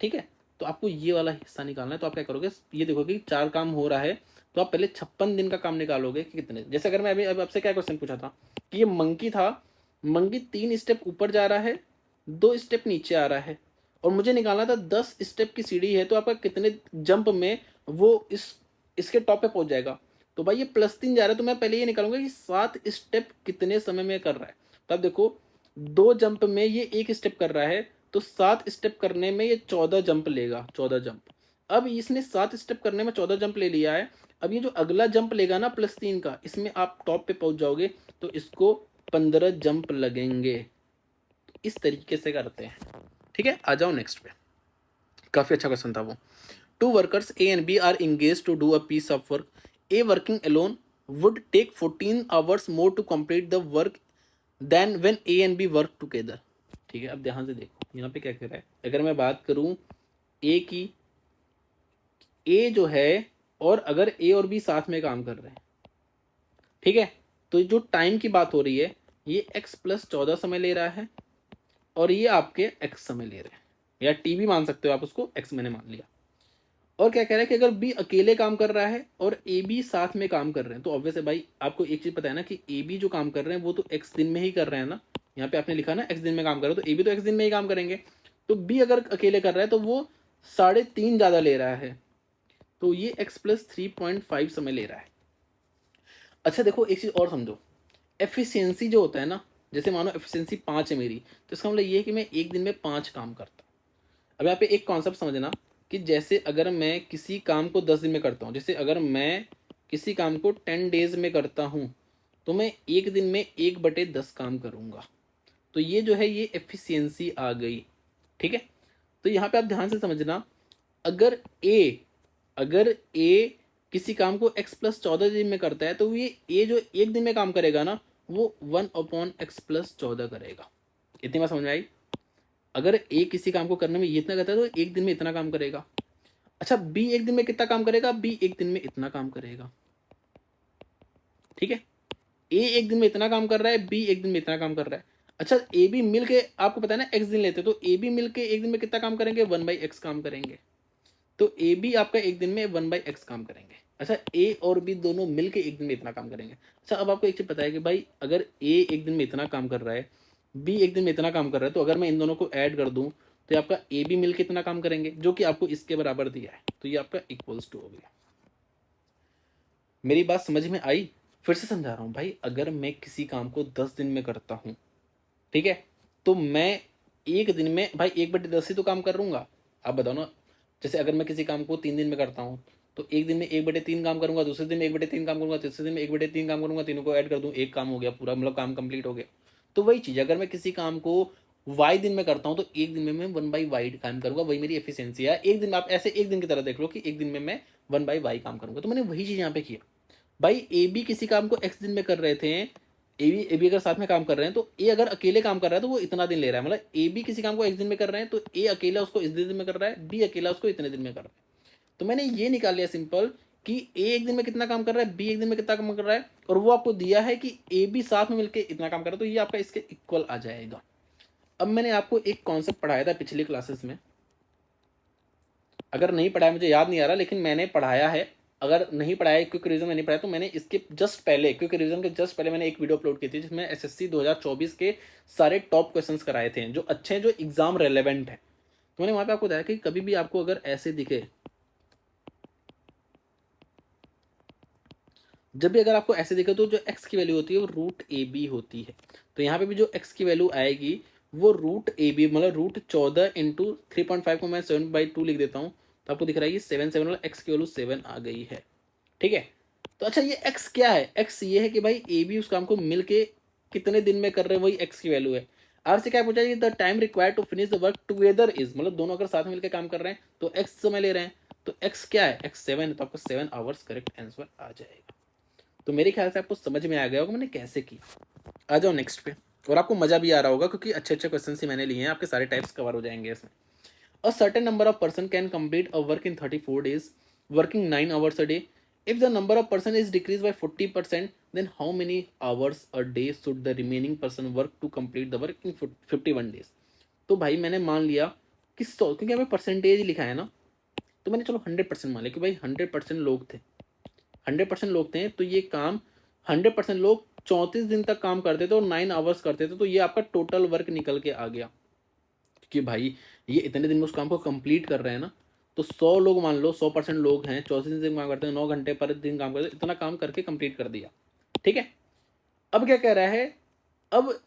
ठीक है। तो आपको ये वाला हिस्सा निकालना है। तो आप क्या करोगे, ये देखोगे कि 4 काम हो रहा है, तो आप पहले 56 दिन का काम निकालोगे कि कितने। जैसे अगर मैं अभी आपसे क्या क्वेश्चन पूछा था कि ये मंकी था, मंकी 3 स्टेप ऊपर जा रहा है, 2 स्टेप नीचे आ रहा है, और मुझे निकालना था 10 स्टेप की सीढ़ी है, तो आपका कितने जंप में वो इसके टॉप पे पहुंच जाएगा। तो भाई ये +3 जा रहा है, तो मैं पहले ये निकालूंगा कि 7 स्टेप कितने समय में कर रहा है। तो आप देखो, 2 जंप में ये 1 स्टेप कर रहा है, तो 7 स्टेप करने में ये 14 जंप लेगा, 14 जंप। अब इसने 7 स्टेप करने में 14 जंप ले लिया है। अब ये जो अगला जंप लेगा ना +3 का, इसमें आप टॉप पे पहुंच जाओगे, तो इसको 15 जंप लगेंगे। इस तरीके से करते हैं। ठीक है, आ जाओ नेक्स्ट पे। काफी अच्छा क्वेश्चन था वो। Two workers A and B are engage to do a piece of work. A working alone would take 14 hours more to complete the work than when A and B work together. ठीक है, अब ध्यान से देखो यहाँ पे क्या कह रहा है। अगर मैं बात करूं ए की, ए जो है, और अगर ए और बी साथ में काम कर रहे हैं, ठीक है, तो जो टाइम की बात हो रही है, ये x + 14 समय ले रहा है, और ये आपके x समय ले रहे हैं, या टी भी मान सकते हो आप उसको, x मैंने मान लिया। और क्या कह रहा है कि अगर बी अकेले काम कर रहा है और ए बी साथ में काम कर रहे हैं, तो ऑब्वियस है भाई, आपको एक चीज पता है ना कि ए बी जो काम कर रहे हैं वो तो x दिन में ही कर रहे हैं ना। यहाँ पे आपने लिखा ना x दिन में काम कर रहे हो, तो ए बी तो x दिन में ही काम करेंगे। तो बी अगर अकेले कर रहा है तो वो 3.5 ज्यादा ले रहा है, तो ये x + 3.5 समय ले रहा है। अच्छा देखो, एक चीज और समझो, एफिशिएंसी जो होता है ना, जैसे मानो एफिशिएंसी 5 है मेरी, तो इसका मतलब ये है कि मैं एक दिन में 5 काम करता हूँ। अब यहाँ पे एक कॉन्सेप्ट समझना कि जैसे अगर मैं किसी काम को 10 दिन में करता हूँ, जैसे अगर मैं किसी काम को 10 डेज में करता हूँ, तो मैं एक दिन में 1/10 काम करूँगा। तो ये जो है, ये एफिशिएंसी आ गई। ठीक है। तो यहाँ पे आप ध्यान से समझना, अगर ए अगर ए किसी काम को x + 14 दिन में करता है, तो ये ए जो एक दिन में काम करेगा ना, वो 1/x + 14 करेगा। इतनी बात समझ में आई। अगर ए किसी काम को करने में ये इतना करता है, तो एक दिन में इतना काम करेगा। अच्छा, बी एक दिन में कितना काम करेगा, बी एक दिन में इतना काम करेगा। ठीक है, ए एक दिन में इतना काम कर रहा है, बी एक दिन में इतना काम कर रहा है। अच्छा ए बी मिल के आपको पता है ना एक्स दिन लेते हैं, तो ए बी मिल के एक दिन में कितना काम करेंगे, 1/x काम करेंगे। तो ए बी आपका एक दिन में 1/x काम करेंगे। अच्छा ए और बी दोनों मिलके एक दिन में इतना काम करेंगे। अच्छा अब आपको एक चीज पता है कि भाई अगर ए एक दिन में इतना काम कर रहा है, बी एक दिन में इतना काम कर रहा है, तो अगर मैं इन दोनों को ऐड कर दूं तो ये आपका ए बी मिलके इतना काम करेंगे, जो कि आपको इसके बराबर दिया है, तो ये आपका इक्वल्स टू हो गया। मेरी बात समझ में आई? फिर से समझा रहा हूं भाई, अगर मैं किसी काम को 10 दिन में करता हूं, ठीक है, तो मैं एक दिन में भाई 1/10 ही तो काम कर लूंगा। आप बताओ ना, जैसे अगर मैं किसी काम को 3 दिन में करता हूँ, तो एक दिन में 1/3 काम करूंगा, दूसरे दिन में 1/3 काम करूंगा, तीसरे दिन में 1/3 काम करूंगा, तीनों को ऐड कर दूं, एक काम हो गया पूरा, मतलब काम कंप्लीट हो गया। तो वही चीज, अगर मैं किसी काम को वाई दिन में करता हूँ, तो एक दिन में मैं 1/y काम करूंगा, वही मेरी एफिशिएंसी है। एक दिन आप ऐसे एक दिन की तरह देख लो कि एक दिन में मैं 1/y काम करूंगा, तो मैंने वही चीज यहाँ पे किया। भाई ए बी किसी काम को एक्स दिन में कर रहे थे, ए बी अगर साथ में काम कर रहे हैं, तो ए अगर अकेले काम कर रहा है तो वो इतना दिन ले रहा है, मतलब ए बी किसी काम को एक्स दिन में कर रहे हैं, तो ए अकेला उसको इस दिन में कर रहा है, बी अकेला उसको इतने दिन में कर रहा है। तो मैंने ये निकाल लिया सिंपल कि ए एक दिन में कितना काम कर रहा है, बी एक दिन में कितना काम कर रहा है, और वो आपको दिया है कि ए बी साथ में मिलकर इतना काम कर रहा है, तो ये आपका इसके इक्वल आ जाएगा। अब मैंने आपको एक कॉन्सेप्ट पढ़ाया था पिछली क्लासेस में, अगर नहीं पढ़ाया मुझे याद नहीं आ रहा, लेकिन मैंने पढ़ाया है। अगर नहीं पढ़ाया, क्विक रिवीजन में नहीं पढ़ाया, तो मैंने इसके जस्ट पहले, क्विक रिवीजन के जस्ट पहले मैंने एक वीडियो अपलोड की थी, जिसमें एसएससी 2024 के सारे टॉप क्वेश्चंस कराए थे, जो अच्छे हैं, जो एग्जाम रेलेवेंट है। तो मैंने वहां पे आपको बताया कि कभी भी आपको अगर ऐसे दिखे, जब भी अगर आपको ऐसे दिखे, तो जो एक्स की वैल्यू होती है वो रूट ए बी होती है। तो यहाँ पे भी जो एक्स की वैल्यू आएगी वो रूट ए बी, मतलब रूट 14 × 3.5 को मैं 7/2 लिख देता हूँ, तो आपको दिख रहा है कि 7 मतलब एक्स की वैल्यू 7 आ गई है। ठीक है, तो अच्छा ये एक्स क्या है, एक्स ये है कि भाई ए बी उस काम को मिलके कितने दिन में कर रहे हैं, वही एक्स की वैल्यू है। आर से क्या पूछा है, the time required to finish the work together is, मतलब दोनों अगर साथ में मिलकर काम कर रहे हैं तो एक्स समय ले रहे हैं, तो एक्स क्या है, एक्स 7 है, तो आपको 7 आवर्स करेक्ट आंसर आ जाएगा। तो मेरे ख्याल से आपको समझ में आ गया होगा मैंने कैसे किया। आ जाओ नेक्स्ट पे, और आपको मजा भी आ रहा होगा क्योंकि अच्छे अच्छे क्वेश्चन ही मैंने लिए हैं, आपके सारे टाइप्स कवर हो जाएंगे इसमें। A certain number of person can complete a work in 34 days, working 9 hours a day. If the number of person is decreased by 40%, then how many hours a day should the remaining person work to complete the work in 51 days? तो भाई मैंने मान लिया कि 100, क्योंकि हमें percentage लिखा है ना, तो मैंने चलो 100% मान लिया कि भाई 100% लोग थे, 100% लोग थे, तो ये काम 100% लोग 34 दिन तक काम करते थे और 9 आवर्स करते थे, तो ये आपका टोटल वर्क निकल के आ गया कि भाई ये इतने दिन में उस काम को कंप्लीट कर रहे हैं ना। तो 100 लोग मान लो, 100% लोग हैं, 34 दिन काम करते हैं, 9 घंटे पर दिन काम करते हैं, इतना काम करके कंप्लीट कर दिया। ठीक है, अब क्या कह रहा है, अब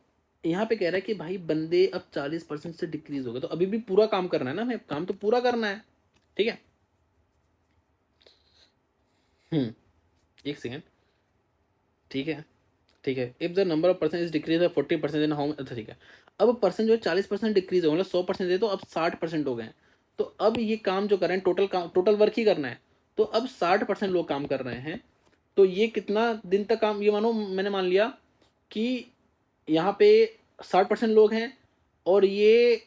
यहाँ पे कह रहा है कि भाई बंदे अब 40% से डिक्रीज हो गए, तो अभी भी पूरा काम करना है ना, हमें काम तो पूरा करना है। ठीक है, एक सेकेंड, ठीक है, ठीक है, if the number of person is decrease by 40% in how, अच्छा ठीक है, अब पर्सन जो है 40% डिक्रीज हो, मतलब 100% थे तो अब 60% हो गए हैं। तो अब ये काम जो कर रहे हैं, टोटल काम, टोटल वर्क ही करना है, तो अब 60% लोग काम कर रहे हैं, तो ये कितना दिन तक काम, ये मानो मैंने मान लिया कि यहाँ पे 60% लोग हैं और ये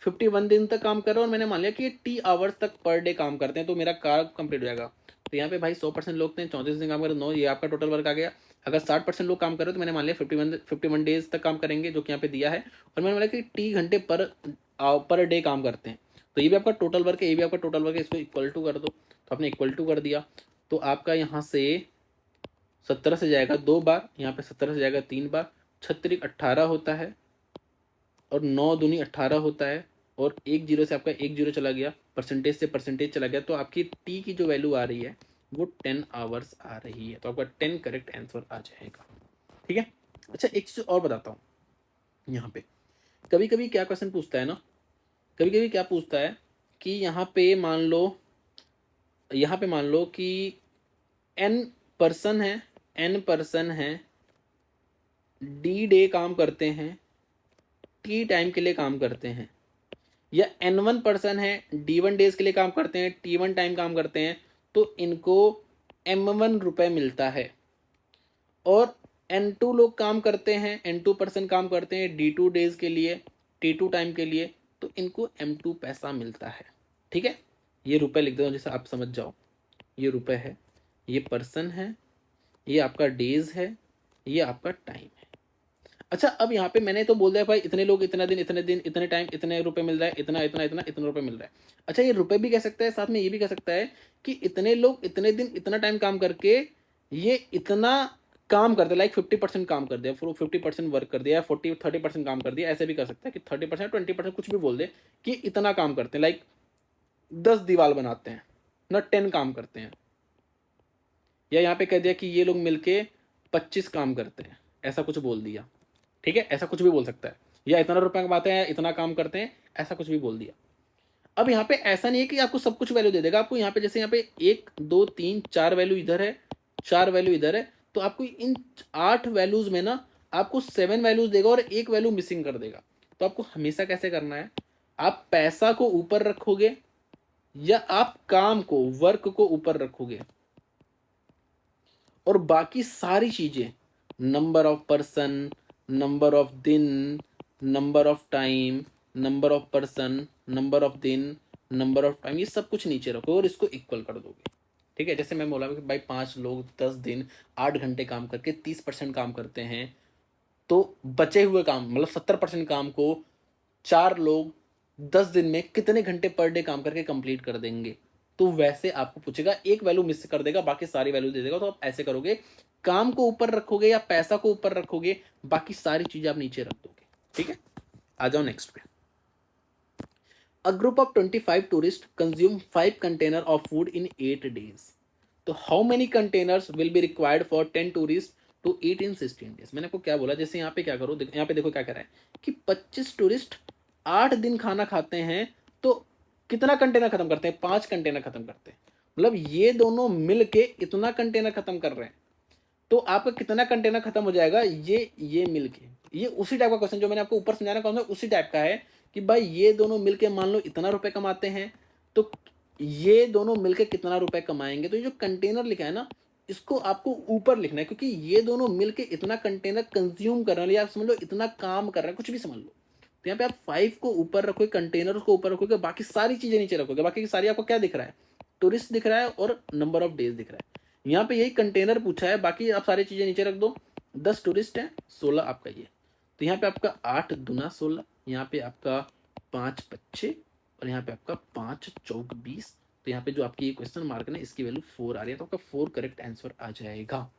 51 दिन तक काम कर रहे हैं, और मैंने मान लिया कि 80 आवर्स तक पर डे काम करते हैं, तो मेरा काम कंप्लीट हो जाएगा। तो यहाँ पे भाई 100% लोग थे, 34 दिन काम कर रहे, 9, ये आपका टोटल वर्क आ गया। अगर 60% लोग काम कर रहे हो, तो मैंने मान लिया 51 डेज तक काम करेंगे, जो कि यहाँ पे दिया है, और मैंने बोला कि टी घंटे पर डे काम करते हैं, तो ये भी आपका टोटल वर्क है, ये भी आपका टोटल वर्क है, इसको इक्वल टू कर दो, तो आपने इक्वल टू कर दिया, तो आपका यहाँ से 17 से जाएगा 2 बार, यहाँ पे 17 से जाएगा 3 बार, 6×3 = 18 होता है, और 9×2 = 18 होता है, और एक जीरो से आपका एक जीरो चला गया, परसेंटेज से परसेंटेज चला गया, तो आपकी टी की जो वैल्यू आ रही है वो 10 आवर्स आ रही है, तो आपका 10 करेक्ट आंसर आ जाएगा। ठीक है, अच्छा एक चीज और बताता हूँ, यहाँ पे कभी कभी क्या क्वेश्चन पूछता है ना, कभी कभी क्या पूछता है कि यहाँ पे मान लो कि एन पर्सन है, एन पर्सन है, डी डे काम करते हैं, टी टाइम के लिए काम करते हैं, या N1 पर्सन है, D1 डेज के लिए काम करते हैं, T1 टाइम काम करते हैं, तो इनको M1 रुपए मिलता है, और N2 लोग काम करते हैं, N2 पर्सन काम करते हैं D2 डेज के लिए, T2 टाइम के लिए, तो इनको M2 पैसा मिलता है। ठीक है, ये रुपए लिख दो जैसे आप समझ जाओ, ये रुपए है, ये पर्सन है, ये आपका डेज है, ये आपका टाइम है। अच्छा, अब यहाँ पे मैंने तो बोल दिया भाई इतने लोग इतना दिन इतने दिन इतने टाइम इतने रुपए मिल रहा है, इतना इतना इतना इतने रुपए मिल रहा है। अच्छा, ये रुपए भी कह सकता है, साथ में ये भी कह सकता है कि इतने लोग इतने दिन इतना टाइम काम करके ये इतना काम करते, लाइक 50% काम कर दिया, 50% वर्क कर दिया, 40-30% काम कर दिया। ऐसे भी कर सकता है कि 30% 20% कुछ भी बोल दे कि इतना काम करते हैं, लाइक 10 दीवार बनाते हैं ना, 10 काम करते हैं। या यहाँ पे कह दिया कि ये लोग मिलके 25 काम करते हैं, ऐसा कुछ बोल दिया। ठीक है, ऐसा कुछ भी बोल सकता है। या इतना रुपया कमाते हैं, इतना काम करते हैं, ऐसा कुछ भी बोल दिया। अब यहाँ पे ऐसा नहीं है कि आपको सब कुछ वैल्यू दे देगा। आपको यहाँ पे जैसे यहाँ पे 1 2 3 4 वैल्यू इधर है, 4 वैल्यू इधर है, तो आपको इन 8 वैल्यूज में ना आपको 7 वैल्यूज देगा और एक वैल्यू मिसिंग कर देगा। तो आपको हमेशा कैसे करना है, आप पैसा को ऊपर रखोगे या आप काम को, वर्क को ऊपर रखोगे, और बाकी सारी चीजें, number of person, number of दिन, number of time, number of person, number of दिन, नंबर ऑफ टाइम, ये सब कुछ नीचे रखो और इसको इक्वल कर दोगे। ठीक है, जैसे मैं बोला कि भाई 5 लोग 10 दिन 8 घंटे काम करके 30% काम करते हैं, तो बचे हुए काम मतलब 70% काम को 4 लोग 10 दिन में कितने घंटे पर डे काम करके कंप्लीट कर देंगे। तो वैसे आपको पूछेगा, एक वैल्यू मिस कर देगा, बाकी सारी वैल्यू दे देगा। तो आप ऐसे करोगे, काम को ऊपर रखोगे या पैसा को ऊपर रखोगे, बाकी सारी चीजें आप नीचे रख दोगे। ठीक है, आ जाओ नेक्स्ट पे। A group of 25 tourist consume 5 container of food in 8 days. तो how many containers will be required for 10 tourist to eat in 16 days. मैंने आपको क्या बोला, जैसे यहाँ पे क्या करो, यहाँ पे देखो क्या कह रहा है कि 25 टूरिस्ट 8 दिन खाना खाते हैं, तो कितना कंटेनर खत्म करते हैं, 5 कंटेनर खत्म करते हैं। मतलब ये दोनों मिल के इतना कंटेनर खत्म कर रहे हैं, तो आपका कितना कंटेनर खत्म हो जाएगा, ये मिलके। ये उसी टाइप का क्वेश्चन जो मैंने आपको ऊपर समझाना कहा उसी टाइप का है कि भाई ये दोनों मिलके मान लो इतना रुपए कमाते हैं, तो ये दोनों मिलके कितना रुपए कमाएंगे। तो ये जो कंटेनर लिखा है ना, इसको आपको ऊपर लिखना है, क्योंकि ये दोनों मिलके इतना कंटेनर कंज्यूम कर रहे हैं, या आप समझ लो इतना काम कर रहे हैं, कुछ भी समझ लो। तो यहाँ पे आप 5 को ऊपर रखोगे, कंटेनर को ऊपर रखोगे, बाकी सारी चीजें नीचे रखोगे। बाकी की सारी आपको क्या दिख रहा है, टूरिस्ट दिख रहा है और नंबर ऑफ डेज दिख रहा है। यहाँ पे यही कंटेनर पूछा है, बाकी आप सारी चीजें नीचे रख दो। 10 टूरिस्ट है, 16 आपका ये। तो यहाँ पे आपका 8 दूना 16, यहाँ पे आपका 5 पच्चे, और यहाँ पे आपका 5 चौक 20। तो यहाँ पे जो आपकी क्वेश्चन मार्क है इसकी वैल्यू 4 आ रही है, तो आपका 4 करेक्ट आंसर आ जाएगा।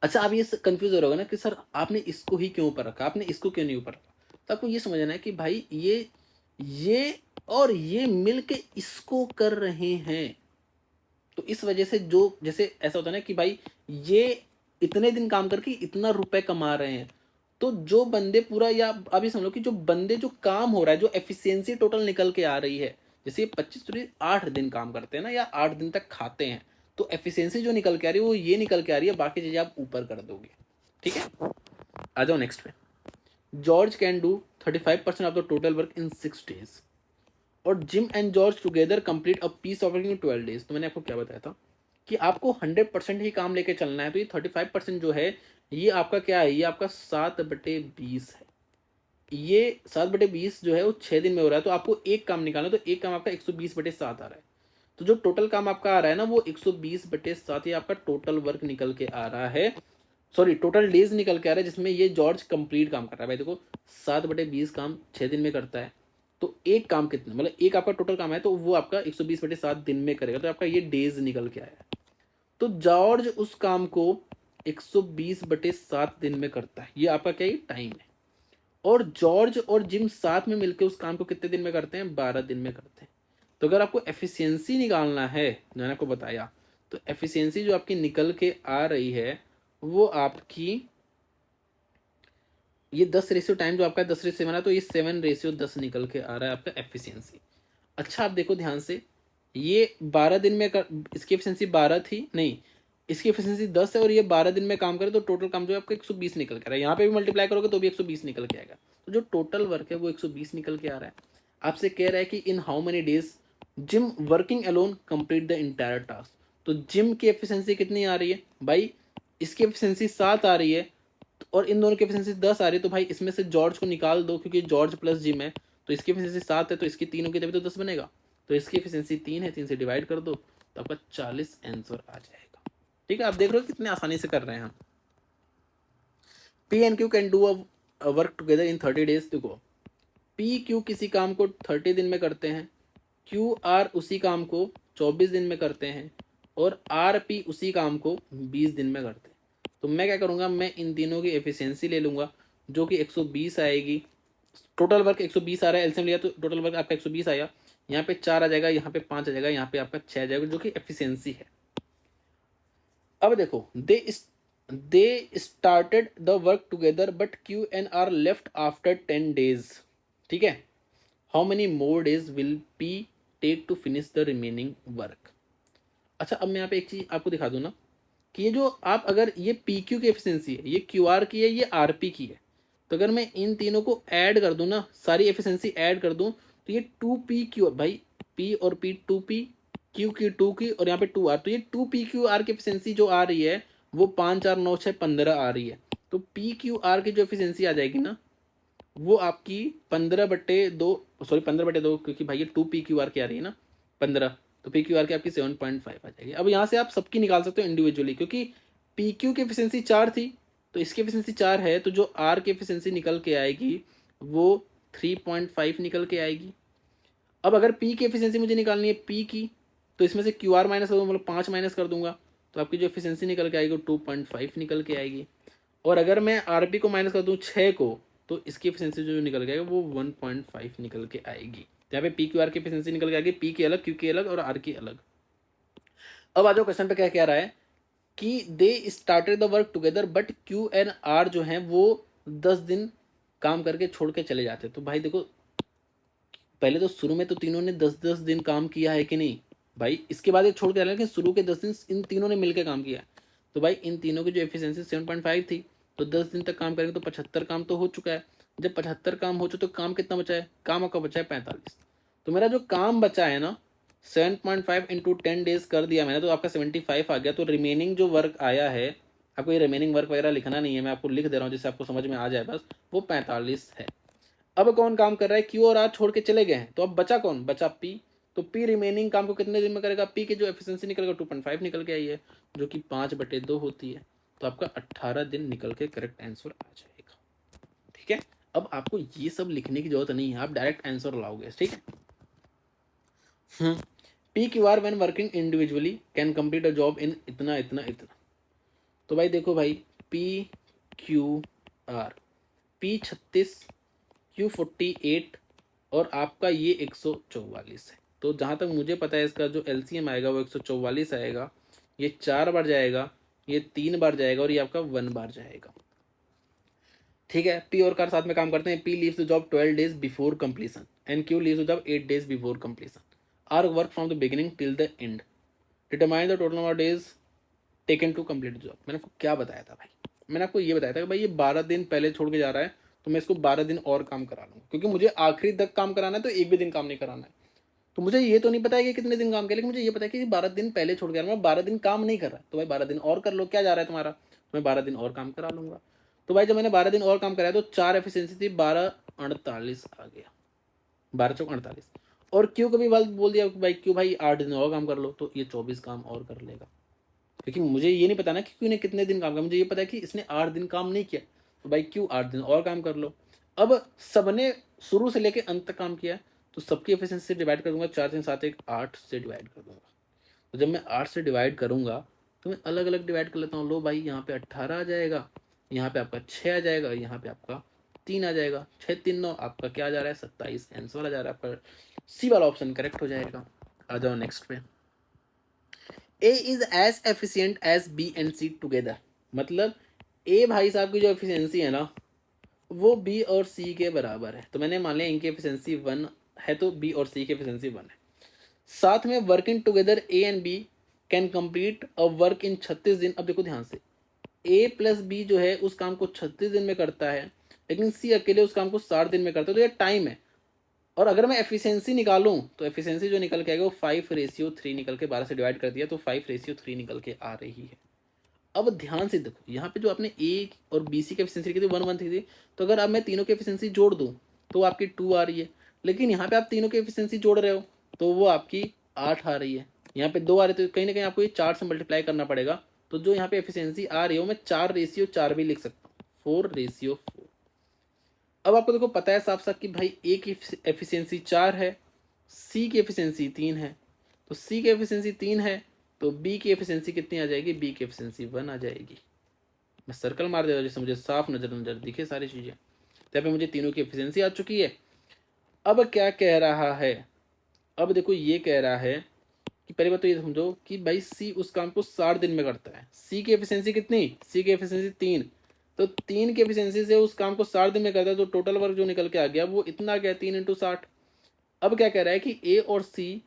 अच्छा, आप ये कंफ्यूज हो रहा होगा ना कि सर आपने इसको ही क्यों ऊपर रखा, आपने इसको क्यों नहीं ऊपर रखा। तो आपको ये समझना है कि भाई ये और ये मिलके इसको कर रहे हैं, तो इस वजह से जो जैसे ऐसा होता है ना कि भाई ये इतने दिन काम करके इतना रुपए कमा रहे हैं, तो जो बंदे पूरा, या आप ये समझ लो कि जो बंदे जो काम हो रहा है, जो एफिशिएंसी टोटल निकल के आ रही है, जैसे ये 25 तो 8 दिन काम करते हैं ना, या 8 दिन तक खाते हैं, तो एफिशिएंसी जो निकल के आ रही है वो ये निकल के आ रही है, बाकी चीजें आप ऊपर कर दोगे। ठीक है, आ जाओ नेक्स्ट पे। George can do 35% of the total work in 6 days, और Jim and George together complete a piece of work in 12 days. तो मैंने आपको क्या बताया था कि आपको 100% ही काम लेके चलना है, तो ये 35% जो है ये आपका क्या है, ये आपका 7/20 है। ये 7/20 जो है वो 6 दिन में हो रहा है, तो आपको एक काम निकालना है, तो एक काम आपका 120/7 आ रहा है। तो जो टोटल काम आपका आ रहा है ना वो 120/7 ये आपका टोटल वर्क निकल के आ रहा है, सॉरी टोटल डेज निकल के आ रहा है, जिसमें ये जॉर्ज कंप्लीट काम कर रहा है। भाई देखो, 7/20 काम 6 दिन में करता है, तो एक काम कितना, मतलब एक आपका टोटल काम है, तो वो आपका 120/7 दिन में करेगा, तो आपका ये डेज निकल के आया है। तो जॉर्ज उस काम को 120/7 दिन में करता है, ये आपका क्या, ये टाइम है। और जॉर्ज और जिम साथ में मिलकर उस काम को कितने दिन में करते हैं, 12 दिन में करते हैं। तो अगर आपको एफिशिएंसी निकालना है, जो मैंने आपको बताया, तो एफिशिएंसी जो आपकी निकल के आ रही है वो आपकी ये 10 टाइम जो आपका 10:7 है, तो ये 7:10 निकल के आ रहा है आपका एफिशिएंसी। अच्छा, आप देखो ध्यान से, ये 12 दिन में इसकी एफिशिएंसी 12 थी, नहीं इसकी एफिशिएंसी 10 है, और ये 12 दिन में काम करे, तो टोटल काम जो है आपका 120 निकल के आ रहा है। यहाँ पे भी मल्टीप्लाई करोगे तो भी 120 निकल के आएगा, तो जो टोटल वर्क है वो 120 निकल के आ रहा है। आपसे कह रहा है कि इन how many days gym working alone complete the entire task. तो जिम की एफिशिएंसी कितनी आ रही है भाई, इसकी एफिशिएंसी 7 आ रही है, और इन दोनों की एफिशिएंसी 10 आ रही है, तो भाई इसमें से जॉर्ज को निकाल दो, क्योंकि जॉर्ज प्लस जिम है, तो इसकी एफिशिएंसी 7 है, तो इसकी तीनों की तभी तो 10 बनेगा। तो इसकी एफिशिएंसी 3 है, 3 से डिवाइड कर दो, तो आपका 40 आंसर आ जाएगा। ठीक है, आप देख रहे हो कितने आसानी से कर रहे हैं हम। P and Q can do a work together in 30 days. देखो पी क्यू किसी काम को 30 दिन में करते हैं, क्यू आर उसी काम को 24 दिन में करते हैं, और आर पी उसी काम को 20 दिन में करते हैं। तो मैं क्या करूँगा, मैं इन तीनों की एफिशिएंसी ले लूँगा जो कि 120 आएगी। टोटल वर्क 120 आ रहा है, एलसीएम लिया तो टोटल वर्क आपका 120 आया। यहाँ पे 4 आ जाएगा, यहाँ पे 5 आ जाएगा, यहाँ पे आपका 6 आ जाएगा, जो कि एफिशिएंसी है। अब देखो they started the work together but Q and R left after 10 days. ठीक है, how many more days will P take to finish the remaining work. अच्छा, अब मैं यहाँ पे एक चीज आपको दिखा दूं ना कि ये जो आप अगर ये पी क्यू की एफिशिएंसी है, ये क्यू आर की है, ये आर पी की है, तो अगर मैं इन तीनों को ऐड कर दूं ना, सारी एफिशिएंसी ऐड कर दूं, तो ये 2 पी क्यू भाई, पी और पी 2 पी, क्यू की 2 की, और यहाँ पे 2 आर, तो ये 2 पी क्यू आर की एफिशिएंसी जो आ रही है वो 5 4 9 6 15 आ रही है। तो पी क्यू आर की जो एफिशिएंसी आ जाएगी ना, वो आपकी 15/2, सॉरी 15/2, क्योंकि भाई ये 2 पी क्यू आर की आ रही है ना 15, तो पी क्यू आर की आपकी 7.5 आ जाएगी। अब यहाँ से आप सबकी निकाल सकते हो इंडिविजुअली, क्योंकि पी क्यू की एफिशिएंसी 4 थी, तो इसकी एफिशिएंसी 4 है, तो जो आर की एफिशिएंसी निकल के आएगी वो 3.5 निकल के आएगी। अब अगर पी की एफिशिएंसी मुझे निकालनी है पी की, तो इसमें से क्यू आर माइनस कर दूंगा, मतलब 5 माइनस कर दूंगा, तो आपकी जो एफिशिएंसी निकल के आएगी वो 2.5 निकल के आएगी। और अगर मैं आर पी को माइनस कर दूँ 6 को, तो इसकी एफिशिएंसी जो निकल के आएगी वो 1.5 निकल के आएगी। यहाँ पे पी क्यू आर की एफिशिएंसी निकल के आएगी, पी की अलग, क्यू की अलग, और आर की अलग। अब आ जाओ क्वेश्चन पे, क्या कह रहा है कि they started the work together but Q and R जो है वो 10 दिन काम करके छोड़ के चले जाते। तो भाई देखो, पहले तो शुरू में तो तीनों ने 10-10 दिन काम किया है कि नहीं भाई, इसके बाद ये छोड़ के, लेकिन शुरू के 10 दिन इन तीनों ने मिलकर काम किया। तो भाई इन तीनों की जो एफिशिएंसी 7.5 थी, तो 10 दिन तक काम करेंगे तो 75 काम तो हो चुका है। जब 75 काम हो चुका तो काम कितना बचा है, काम आपका बचा है 45। तो मेरा जो काम बचा है ना, 7.5 इंटू 10 डेज कर दिया मैंने, तो आपका 75 आ गया। तो रिमेनिंग जो वर्क आया है, आपको ये रिमेनिंग वर्क वगैरह लिखना नहीं है, मैं आपको लिख दे रहा हूँ जिससे आपको समझ में आ जाए बस, वो 45 है। अब कौन काम कर रहा है, क्यू और आर छोड़ के चले गए हैं, तो अब बचा कौन, बचा पी। तो पी रिमेनिंग काम को कितने दिन में करेगा, पी की जो एफिशिएंसी निकलेगा 2.5 निकल के आई है, जो कि 5/2 होती है। तो आपका 18 दिन निकल के करेक्ट आंसर आ जाएगा। ठीक है, अब आपको ये सब लिखने की जरूरत नहीं है, आप डायरेक्ट आंसर लाओगे। ठीक है, P Q R when working individually can complete a job इन इतना इतना इतना। तो भाई देखो भाई, P Q R, P 36, Q 48, और आपका ये 144 है। तो जहाँ तक मुझे पता है इसका जो एलसीएम आएगा वो 144 आएगा। ये 4 बार जाएगा, ये 3 बार जाएगा, और ये आपका 1 बार जाएगा। ठीक है, पी और कार साथ में काम करते हैं। P leaves the job 12 days before completion and Q leaves the job 8 days before completion. R work from the beginning till the end. Determine the total number of days taken to complete the job. मैंने आपको क्या बताया था भाई, मैंने आपको ये बताया था कि भाई ये 12 दिन पहले छोड़ के जा रहा है, तो मैं इसको 12 दिन और काम करा लूँगा, क्योंकि मुझे आखिरी तक काम कराना है, तो एक भी दिन काम नहीं कराना है। तो मुझे ये तो नहीं पता है कि कितने दिन काम किया, लेकिन मुझे ये पता है कि 12 दिन पहले छोड़ के आ रहा हूँ, मैं 12 दिन काम नहीं कर रहा, तो भाई 12 दिन और कर लो, क्या जा रहा है तुम्हारा, मैं 12 दिन और काम करा लूंगा। तो भाई जब मैंने 12 दिन और काम कराया तो 4 एफिशिएंसी थी, 12 48 आ गया, 12×4 = 48। और क्यों कभी बोल दिया भाई क्यों भाई 8 दिन और काम कर लो, तो ये 24 काम और कर लेगा, क्योंकि मुझे ये नहीं पता ना कि क्यों ने कितने दिन काम किया, मुझे ये पता है कि इसने 8 दिन काम नहीं किया, तो भाई क्यों 8 दिन और काम कर लो। अब सबने शुरू से लेके अंत तक काम किया, तो सबकी एफिशिएंसी से डिवाइड कर दूंगा, 4×3=7 8 से डिवाइड कर दूंगा। तो जब मैं 8 से डिवाइड करूंगा तो मैं अलग अलग डिवाइड कर लेता हूँ। लो भाई, यहाँ पे 18 आ जाएगा, यहाँ पे आपका 6 आ जाएगा, यहाँ पे आपका 3 आ जाएगा, 6×3=9, आपका क्या आ जा रहा है 27 आंसर आ जा रहा है आपका। सी वाला ऑप्शन करेक्ट हो जाएगा। आ जाओ नेक्स्ट पे। A is as efficient as B and C together. मतलब ए भाई साहब की जो एफिशिएंसी है ना, वो बी और सी के बराबर है। तो मैंने मान लिया इनकी एफिशिएंसी 1 है, तो बी और सी की एफिशिएंसी 1 है। साथ में working together A and B can complete a work in 36 दिन। अब देखो ध्यान से, ए प्लस बी जो है उस काम को 36 दिन में करता है, लेकिन सी अकेले उस काम को 60 दिन में करता है, तो ये टाइम है। और अगर मैं एफिशिएंसी निकालूं तो एफिशिएंसी जो निकल के आएगा वो 5:3 निकल के 12 से डिवाइड कर दिया, तो 5:3 निकल के आ रही है। अब ध्यान से देखो, यहाँ पे जो आपने ए और बी सी की एफिशिएंसी लिखी थी 1 1 थी, तो अगर अब मैं तीनों की एफिशिएंसी जोड़ दूं तो आपकी 2 आ रही है। लेकिन यहाँ पे आप तीनों की एफिशिएंसी जोड़ रहे हो तो वो आपकी 8 आ रही है। यहाँ पे 2 आ रही है, तो कहीं ना कहीं आपको ये 4 से मल्टीप्लाई करना पड़ेगा। तो जो यहाँ पे एफिशिएंसी आ रही है वो मैं 4:4 भी लिख सकता हूँ। 4:4। अब आपको देखो पता है साफ साफ कि भाई ए की एफिशिएंसी 4 है, सी की एफिशिएंसी 3 है, तो सी की एफिशिएंसी 3 है तो बी की एफिशिएंसी कितनी आ जाएगी, बी की एफिशिएंसी 1 आ जाएगी। मैं सर्कल मार देता हूँ जिससे मुझे साफ नजर नजर दिखे सारी चीजें। तो यहाँ पे मुझे तीनों की एफिशिएंसी आ चुकी है। अब क्या कह रहा है, अब देखो ये कह रहा है कि पहले बात तो ये समझो कि भाई सी उस काम को 60 दिन में करता है। सी की एफिशिएंसी कितनी, सी की एफिशिएंसी 3, तो 3 की एफिशिएंसी से उस काम को 60 दिन में करता है, तो टोटल वर्क जो निकल के आ गया वो इतना आ गया 3 × 60। अब क्या कह रहा है कि ए और सी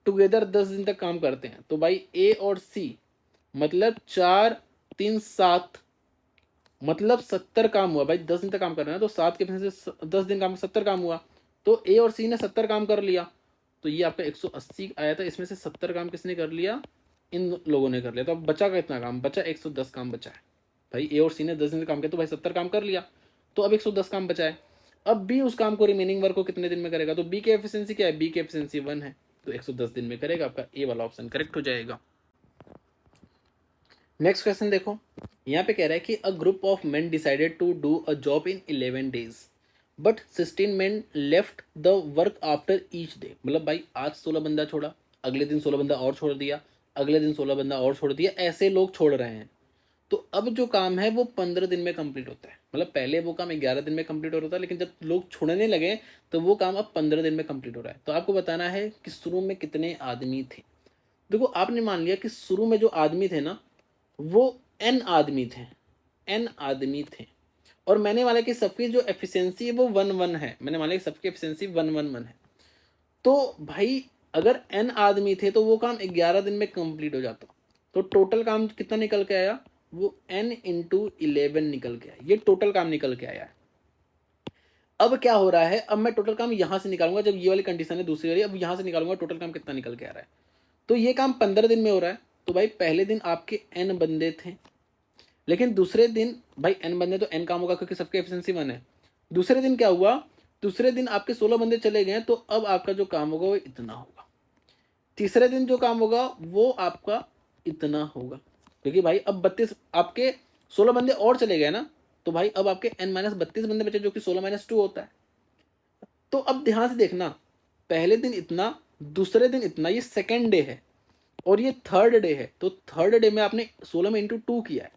टुगेदर 10 दिन तक काम करते हैं, तो भाई ए और सी मतलब 4 3 7 मतलब 70 काम हुआ। भाई 10 दिन तक काम कर रहे हैं तो 7 के एफिशिएंसी से 10 दिन काम 70 काम हुआ, तो ए और सी ने 70 काम कर लिया, तो ये आपका 180 आया था। इसमें से 70 काम किसने कर लिया, इन लोगों ने कर लिया। तो अब बचा का इतना काम बचा, 110 काम बचा है। भाई ए और सी ने 10 दिन काम किया तो भाई 70 काम कर लिया, तो अब 110 काम बचा है। अब बी उस काम को रिमेनिंग वर्क को कितने दिन में करेगा, तो बी की एफिशिएंसी क्या है, बी की एफिशिएंसी 1 है, तो 110 दिन में करेगा। आपका ए वाला ऑप्शन करेक्ट हो जाएगा। नेक्स्ट क्वेश्चन देखो, यहाँ पे कह रहा है कि a group of men decided to do a job in 11 days but 16 men left the work after each day. मतलब भाई आज 16 बंदा छोड़ा, अगले दिन 16 बंदा और छोड़ दिया, अगले दिन 16 बंदा और छोड़ दिया, ऐसे लोग छोड़ रहे हैं। तो अब जो काम है वो 15 दिन में कंप्लीट होता है। मतलब पहले वो काम 11 दिन में कंप्लीट हो रहा था, लेकिन जब लोग छोड़ने लगे तो वो काम अब 15 दिन में कंप्लीट हो रहा है। तो आपको बताना है कि शुरू में कितने आदमी थे। देखो आपने मान लिया कि शुरू में जो आदमी थे ना वो एन आदमी थे, एन आदमी थे, और मैंने वाला कि सबकी जो एफिशिएंसी है वो 1 1 है। मैंने माना कि सबकी एफिशिएंसी 1 1 1 है। तो भाई अगर एन आदमी थे तो वो काम 11 दिन में कंप्लीट हो जाता, तो टोटल काम कितना निकल के आया, वो n × 11 निकल के आया। ये टोटल काम निकल के आया है। अब क्या हो रहा है, अब मैं टोटल काम यहां से निकालूंगा, जब ये वाली कंडीशन है दूसरी वाली, अब यहां से निकालूंगा टोटल काम कितना निकल के आ रहा है। तो ये काम 15 दिन में हो रहा है, तो भाई पहले दिन आपके n बंदे थे, लेकिन दूसरे दिन भाई n बंदे तो n काम होगा क्योंकि सबकी एफिशिएंसी 1 है। दूसरे दिन क्या हुआ, दूसरे दिन आपके 16 बंदे चले गए, तो अब आपका जो काम होगा वो इतना होगा। तीसरे दिन जो काम होगा वो आपका इतना होगा, क्योंकि भाई अब 32 आपके 16 बंदे और चले गए ना, तो भाई अब आपके n-32 बंदे बचे, जो कि 16 - 2 होता है। तो अब ध्यान से देखना, पहले दिन इतना, दूसरे दिन इतना, ये सेकेंड डे है, और ये थर्ड डे है। तो थर्ड डे में आपने 16 में × 2 किया है,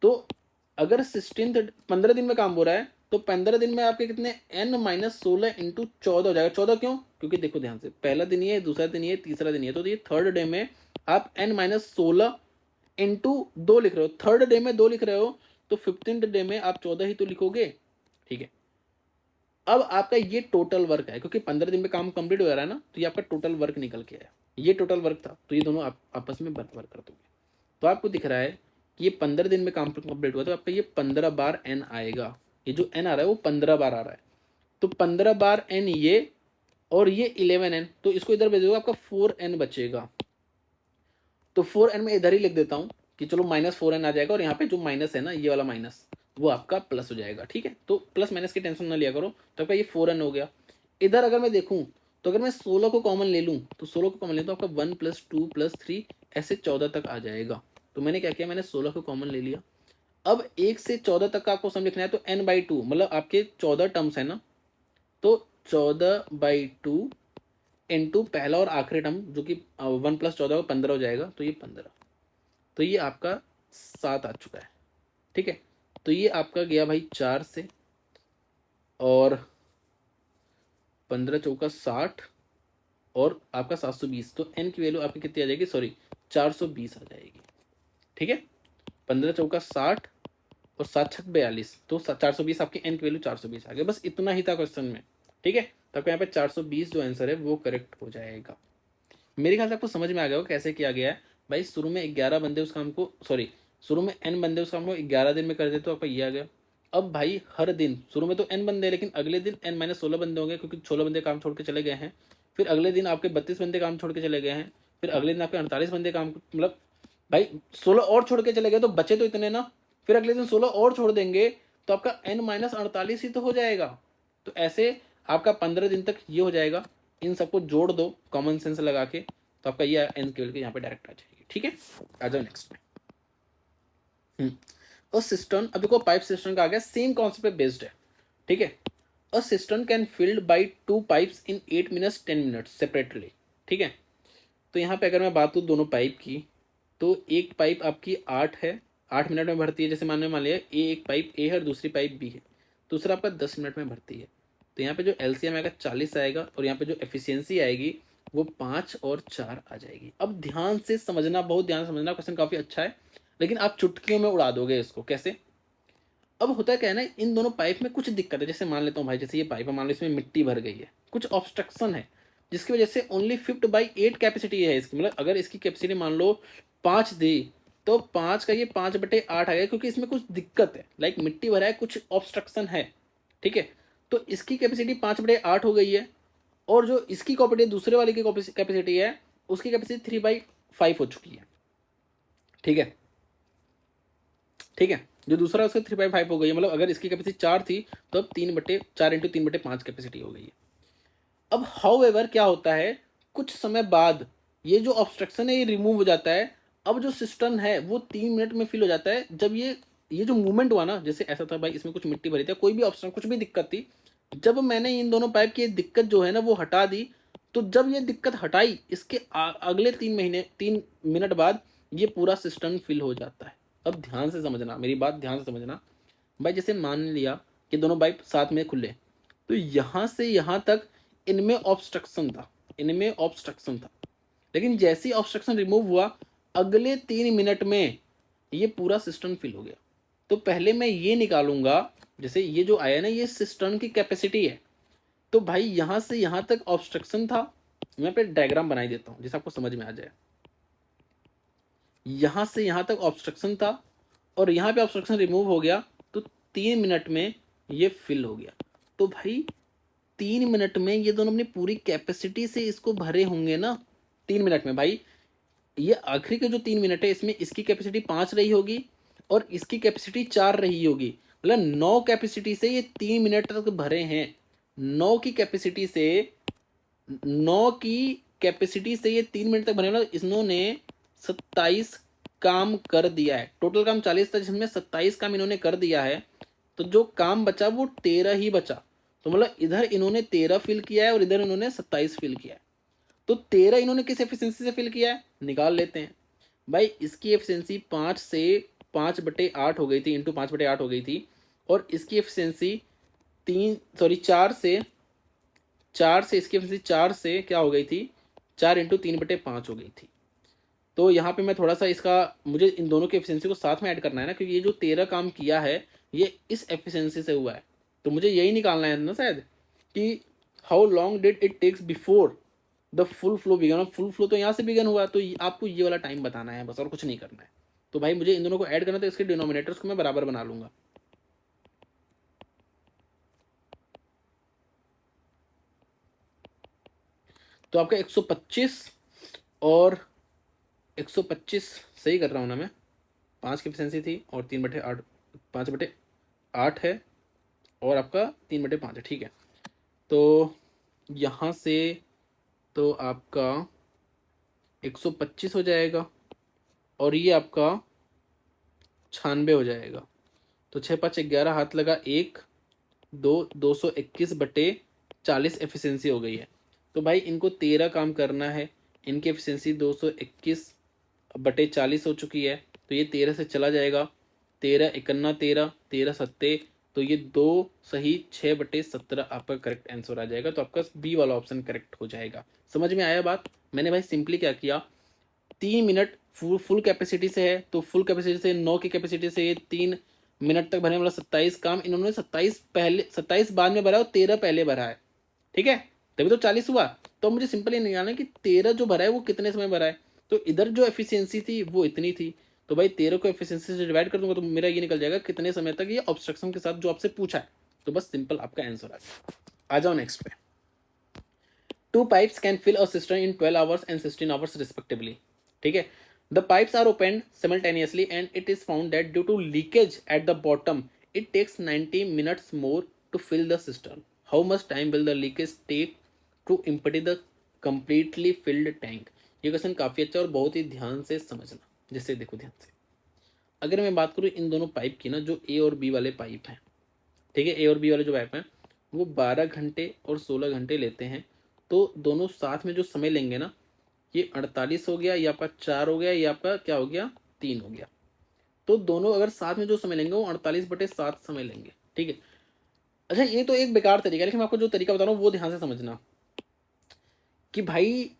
तो अगर 16 15 दिन में काम हो रहा है तो 15 दिन में आपके कितने n-16 × 14 हो जाएगा। 14 क्यों, क्योंकि देखो ध्यान से, पहला दिन ये, दूसरा दिन ये, तीसरा दिन ये, तो ये थर्ड डे में आप n-16 × 2 लिख रहे हो, थर्ड डे में 2 लिख रहे हो, तो 15th डे में आप 14 ही तो लिखोगे। ठीक है, अब आपका ये टोटल वर्क है, क्योंकि 15 दिन में काम कंप्लीट हो रहा है ना, तो ये आपका टोटल वर्क निकल के आया। ये टोटल वर्क था, तो ये दोनों आप आपस में बराबर कर दोगे, तो आपको दिख रहा है कि ये 15 दिन में काम कंप्लीट हुआ, तो आपका ये 15 बार n आएगा। ये जो n आ रहा है वो 15 बार आ रहा है, तो 15 बार n ये, और ये 11n, तो इसको इधर भेज दोगे, आपका 4n बचेगा। तो 4n में इधर ही लिख देता हूँ कि चलो -4n आ जाएगा, और यहाँ पे जो माइनस है ना, ये वाला माइनस, वो आपका प्लस हो जाएगा। ठीक है, तो प्लस माइनस की टेंशन ना लिया करो। तो आपका ये 4n हो गया। इधर अगर मैं देखूँ तो अगर मैं 16 को कॉमन ले लूँ, तो 16 को कॉमन ले तो आपका 1 + 2 + 3 ऐसे 14 तक आ जाएगा। तो मैंने क्या किया, मैंने 16 को कॉमन ले लिया। अब 1 से 14 तक का आपको सम लिखना है, तो n/2 मतलब आपके 14 टर्म्स है ना, तो 14/2 इंटू पहला और आखिरी टर्म जो कि 1 + 14 15 हो जाएगा, तो ये 15, तो ये आपका 7 आ चुका है। ठीक है, तो ये आपका गया भाई 4 से, और 15 चौका 60, और आपका 720, तो n की वैल्यू आपकी कितनी आ जाएगी, सॉरी 420 आ जाएगी। ठीक है, 15 चौका 60 और 7 छक 42, तो 420 आपकी n की वैल्यू 420 आ गई। बस इतना ही था क्वेश्चन में। ठीक है, तो आपको यहाँ पे 420 जो आंसर है वो करेक्ट हो जाएगा। मेरे ख्याल से आपको समझ में आ गया हो कैसे किया गया है। भाई शुरू में 11 बंदे उस काम को, सॉरी शुरू में n बंदे उस काम को 11 दिन में कर देते, तो आपका ये आ गया। अब भाई हर दिन शुरू में तो n बंदे हैं, लेकिन अगले दिन n-16 बंदे होंगे, क्योंकि 16 बंदे काम छोड़ के चले गए हैं। फिर अगले दिन आपके 32 बंदे काम छोड़ के चले गए हैं। फिर अगले दिन आपके 48 बंदे काम, मतलब भाई 16 और छोड़ के चले गए, तो बचे तो इतने ना। फिर अगले दिन 16 और छोड़ देंगे, तो आपका n-48 ही तो हो जाएगा। तो ऐसे आपका 15 दिन तक ये हो जाएगा। इन सबको जोड़ दो कॉमन सेंस लगा के, तो आपका ये n केवल के यहाँ पे डायरेक्ट आ जाएगी। ठीक है, आ जाओ नेक्स्ट में। अ सिस्टम, अब देखो पाइप सिस्टम का आ गया, सेम कॉन्सेप्ट पे बेस्ड है, ठीक है। A system can field by 2 pipes in 8 minutes 10 minutes separately, ठीक है। तो यहाँ पे अगर मैं बात करूँ दोनों पाइप की, तो एक पाइप आपकी 8 मिनट में भरती है, जैसे मान लिया एक पाइप ए है और दूसरी पाइप बी है, दूसरा आपका 10 मिनट में भरती है। तो यहाँ पे जो एलसीएम आएगा 40 आएगा, और यहाँ पे जो एफिशिएंसी आएगी वो 5 और 4 आ जाएगी। अब ध्यान से समझना, बहुत ध्यान से समझना, क्वेश्चन काफ़ी अच्छा है, लेकिन आप चुटकियों में उड़ा दोगे इसको। कैसे? अब होता क्या है ना, इन दोनों पाइप में कुछ दिक्कत है। जैसे मान लेता हूँ भाई, जैसे ये पाइप है, मान लो इसमें मिट्टी भर गई है, कुछ ऑब्स्ट्रक्शन है, जिसकी वजह से ओनली 5/8 कैपेसिटी है इसकी। मतलब अगर इसकी कैपेसिटी मान लो 5 दी, तो 5 का ये 5/8 आ गया, क्योंकि इसमें कुछ दिक्कत है, लाइक मिट्टी भरा है, कुछ ऑब्स्ट्रक्शन है, ठीक है। तो इसकी कैपेसिटी 5/8 हो गई है, और जो इसकी कैपेसिटी दूसरे वाले की कैपेसिटी है, उसकी कैपेसिटी 3/5 हो चुकी है, ठीक है, ठीक है। जो दूसरा उसका 3/5 हो गई है, मतलब अगर इसकी कैपेसिटी 4 थी, तो अब 3/4 इंटू 3/5 कैपेसिटी हो गई है। अब हाउएवर क्या होता है, कुछ समय बाद ये जो ऑब्स्ट्रक्शन है ये रिमूव हो जाता है। अब जो सिस्टम है वो 3 मिनट में फिल हो जाता है। जब ये जो मूवमेंट हुआ ना, जैसे ऐसा था भाई, इसमें कुछ मिट्टी भरी थी, कोई भी ऑब्स्ट्रक्शन, कुछ भी दिक्कत थी, जब मैंने इन दोनों पाइप की दिक्कत जो है ना वो हटा दी, तो जब ये दिक्कत हटाई, इसके अगले 3 मिनट बाद ये पूरा सिस्टम फिल हो जाता है। अब ध्यान से समझना, मेरी बात ध्यान से समझना भाई। जैसे मान लिया कि दोनों पाइप साथ में खुले, तो यहां से यहां तक इनमें ऑब्स्ट्रक्शन था, इनमें ऑब्स्ट्रक्शन था, लेकिन जैसे ही ऑब्स्ट्रक्शन रिमूव हुआ, अगले 3 मिनट में ये पूरा सिस्टम फिल हो गया। तो पहले मैं ये निकालूंगा, जैसे ये जो आया ना, ये सिस्टम की कैपेसिटी है। तो भाई यहां से यहां तक ऑब्स्ट्रक्शन था, मैं पे डायग्राम बनाई देता हूं जिसे आपको समझ में आ जाए। यहां से यहां तक ऑब्स्ट्रक्शन था, और यहां पे ऑब्स्ट्रक्शन रिमूव हो गया, तो 3 मिनट में ये फिल हो गया। तो भाई 3 मिनट में ये दोनों अपनी पूरी कैपेसिटी से इसको भरे होंगे ना, 3 मिनट में भाई। ये आखिरी के जो 3 मिनट है, इसमें इसकी कैपेसिटी 5 रही होगी और इसकी कैपेसिटी 4 रही होगी, मतलब 9 कैपेसिटी से ये 3 मिनट तक भरे हैं। 9 की कैपेसिटी से ये 3 मिनट तक भरे, मतलब इन्होंने 27 काम कर दिया है। टोटल काम 40 था, जिसमें 27 काम इन्होंने कर दिया है। तो जो काम बचा वो 13 ही बचा। तो मतलब इधर इन्होंने 13 फिल किया है और इधर इन्होंने 27 फिल किया है। तो 13 इन्होंने किस एफिशिएंसी से फिल किया है, निकाल लेते हैं भाई। इसकी एफिशिएंसी 5 से 5/8 हो गई थी, इंटू 5/8 हो गई थी, और इसकी एफिशिएंसी 4 से इसकी एफिशिएंसी 4 से क्या हो गई थी, 4 इंटू 3/5 हो गई थी। तो यहाँ पे मैं थोड़ा सा इसका, मुझे इन दोनों की एफिशिएंसी को साथ में ऐड करना है ना, क्योंकि ये जो 13 काम किया है ये इस एफिशिएंसी से हुआ है। तो मुझे यही निकालना है ना शायद, कि how long did it takes before the full flow began. Full flow तो यहाँ से बिगन हुआ, तो आपको ये वाला टाइम बताना है बस, और कुछ नहीं करना है। तो भाई मुझे इन दोनों को ऐड करना, तो इसके डिनोमिनेटर्स को मैं बराबर बना लूंगा। तो आपका 125 और 125 सही कर रहा हूँ ना मैं, 5 की एफिशिएंसी थी और 3/8, 5/8 है, और आपका 3/5 है, ठीक है। तो यहाँ से तो आपका 125 हो जाएगा, और ये आपका 96 हो जाएगा। तो 6×5 = 11, हाथ लगा 1 2, 221/40 एफिशिएंसी हो गई है। तो भाई इनको 13 काम करना है, इनकी एफिशिएंसी 221/40 हो चुकी है। तो ये 13 से चला जाएगा, 13×1 = 13, 13×7, तो ये 2 सही 6/17 आपका करेक्ट आंसर आ जाएगा। तो आपका बी वाला ऑप्शन करेक्ट हो जाएगा। समझ में आया बात? मैंने भाई सिंपली क्या किया, 3 मिनट फुल कैपेसिटी से है, तो फुल कैपेसिटी से 9 की कैपेसिटी से ये 3 मिनट तक भरने वाला 27 काम, इन्होंने 27 बाद में भरा और 13 पहले भरा है, ठीक है, तभी तो 40 हुआ। तो मुझे सिंपल ये निकालना है कि 13 जो भरा है वो कितने समय भरा है। तो इधर जो एफिशिएंसी थी वो इतनी थी, तो भाई 13 को एफिशिएंसी से डिवाइड कर दूंगा, तो मेरा ये निकल जाएगा कितने समय तक ये ऑब्स्ट्रक्शन के साथ जो आपसे पूछा है। तो बस सिंपल आपका आंसर आ जाए। आ जाओ नेक्स्ट पे। 2 pipes can fill a cistern in 12 hours and 16 hours respectively. ठीक है, the pipes are opened simultaneously and it is found that due to leakage at the bottom it takes 90 minutes more to fill the cistern. How much time will the leakage take to empty the completely filled tank? ये question काफी अच्छा और बहुत ही ध्यान से समझना। जैसे देखो ध्यान से, अगर मैं बात करूँ इन दोनों पाइप की ना, जो ए और बी वाले पाइप हैं, ठीक है, ए और बी वाले जो पाइप हैं वो 12 घंटे और 16 घंटे लेते हैं। तो दोनों साथ में जो समय लेंगे ना, ये 48 हो गया, ये आपका 4 हो गया, ये आपका क्या हो गया, 3 हो गया। तो दोनों अगर साथ में जो समय लेंगे वो 48/7 समय लेंगे, ठीक है। अच्छा, ये तो एक बेकार तरीका है, लेकिन मैं आपको जो तरीका बता रहा हूँ वो ध्यान से समझना कि भाई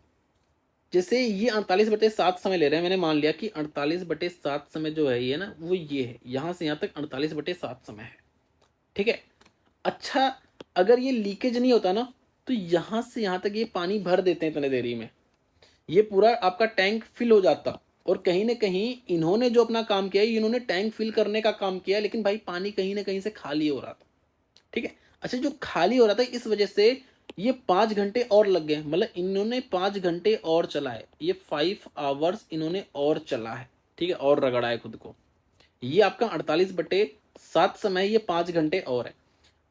जैसे ये 48/7 समय ले रहे हैं, मैंने मान लिया कि 48/7 समय जो है ये ना, वो ये है, यहाँ से यहाँ तक 48/7 समय है, ठीक है। अच्छा, अगर ये लीकेज नहीं होता ना, तो यहाँ से यहाँ तक ये पानी भर देते हैं इतने देरी में, ये पूरा आपका टैंक फिल हो जाता। और कहीं ना कहीं इन्होंने जो अपना काम किया है, इन्होंने टैंक फिल करने का काम किया, लेकिन भाई पानी कहीं ना कहीं से खाली हो रहा था, ठीक है। अच्छा, जो खाली हो रहा था इस वजह से ये 5 घंटे और लग गए, मतलब इन्होंने 5 घंटे और चलाए, ये 5 आवर्स इन्होंने और चला है, ठीक है, और रगड़ा है खुद को। ये आपका 48/7 समय, ये 5 घंटे और है।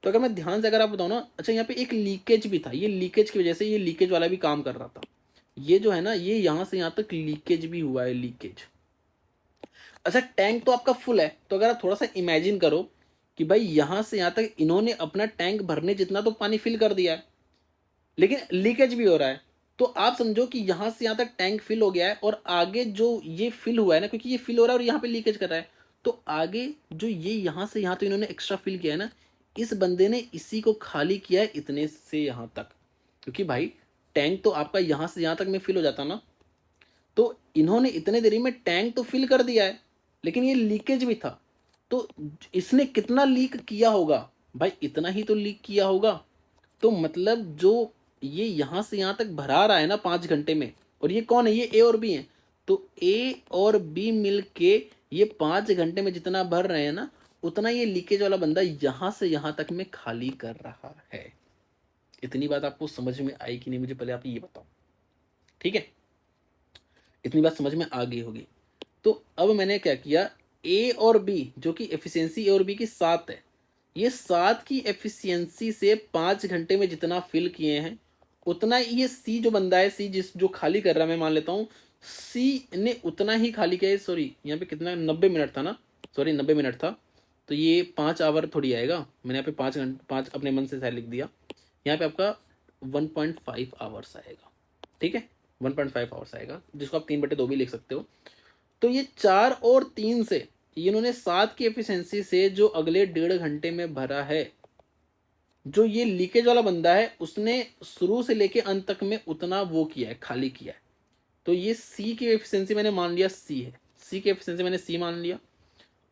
तो अगर मैं ध्यान से अगर आप बताओ ना, अच्छा यहाँ पे एक लीकेज भी था, ये लीकेज की वजह से ये लीकेज वाला भी काम कर रहा था, ये जो है ना, ये यहाँ से यहाँ तक लीकेज भी हुआ है, लीकेज। अच्छा, टैंक तो आपका फुल है, तो अगर आप थोड़ा सा इमेजिन करो कि भाई यहाँ से यहाँ तक इन्होंने अपना टैंक भरने जितना तो पानी फिल कर दिया है, लेकिन लीकेज भी हो रहा है। तो आप समझो कि यहाँ से यहाँ तक टैंक फिल हो गया है, और आगे जो ये फिल हुआ है ना, क्योंकि ये फिल हो रहा है और यहाँ पे लीकेज कर रहा है, तो आगे जो ये यहाँ से यहाँ तो इन्होंने एक्स्ट्रा फिल किया है ना, इस बंदे ने इसी को खाली किया है इतने से यहाँ तक, क्योंकि भाई टैंक तो आपका यहाँ से यहाँ तक में फिल हो जाता ना। तो इन्होंने इतने देरी में टैंक तो फिल कर दिया है, लेकिन ये लीकेज भी था। तो इसने कितना लीक किया होगा भाई, इतना ही तो लीक किया होगा। तो मतलब जो ये यहाँ से यहाँ तक भरा रहा है ना 5 घंटे में, और ये कौन है, ये ए और बी है, तो ए और बी मिल के ये 5 घंटे में जितना भर रहे हैं ना, उतना ये लीकेज वाला बंदा यहाँ से यहाँ तक में खाली कर रहा है। इतनी बात आपको समझ में आई कि नहीं, मुझे पहले आप ये बताओ, ठीक है। इतनी बात समझ में आ गई होगी। तो अब मैंने क्या किया, ए और बी जो कि एफिशिएंसी ए और बी की 7 है, ये 7 की एफिशिएंसी से 5 घंटे में जितना फिल किए हैं, उतना ये सी जो बंदा है, सी जिस जो खाली कर रहा है, मैं मान लेता हूँ सी ने उतना ही खाली किया है। सॉरी, यहाँ पे कितना 90 मिनट था ना, सॉरी 90 मिनट था, तो ये 5 आवर थोड़ी आएगा, मैंने यहाँ पे 5 घंटे 5 अपने मन से शायद लिख दिया, यहाँ पे आपका 1.5 आवर्स आएगा, ठीक है, 1.5 आवर्स आएगा, जिसको आप 3/2 भी लिख सकते हो। तो ये 4 और 3 से इन्होंने 7 की एफिशिएंसी से जो अगले 1.5 घंटे में भरा है, जो ये लीकेज वाला बंदा है उसने शुरू से लेके अंत तक में उतना वो किया है, खाली किया है। तो ये सी की एफिशिएंसी मैंने मान लिया सी है, सी की एफिशिएंसी मैंने सी मान लिया।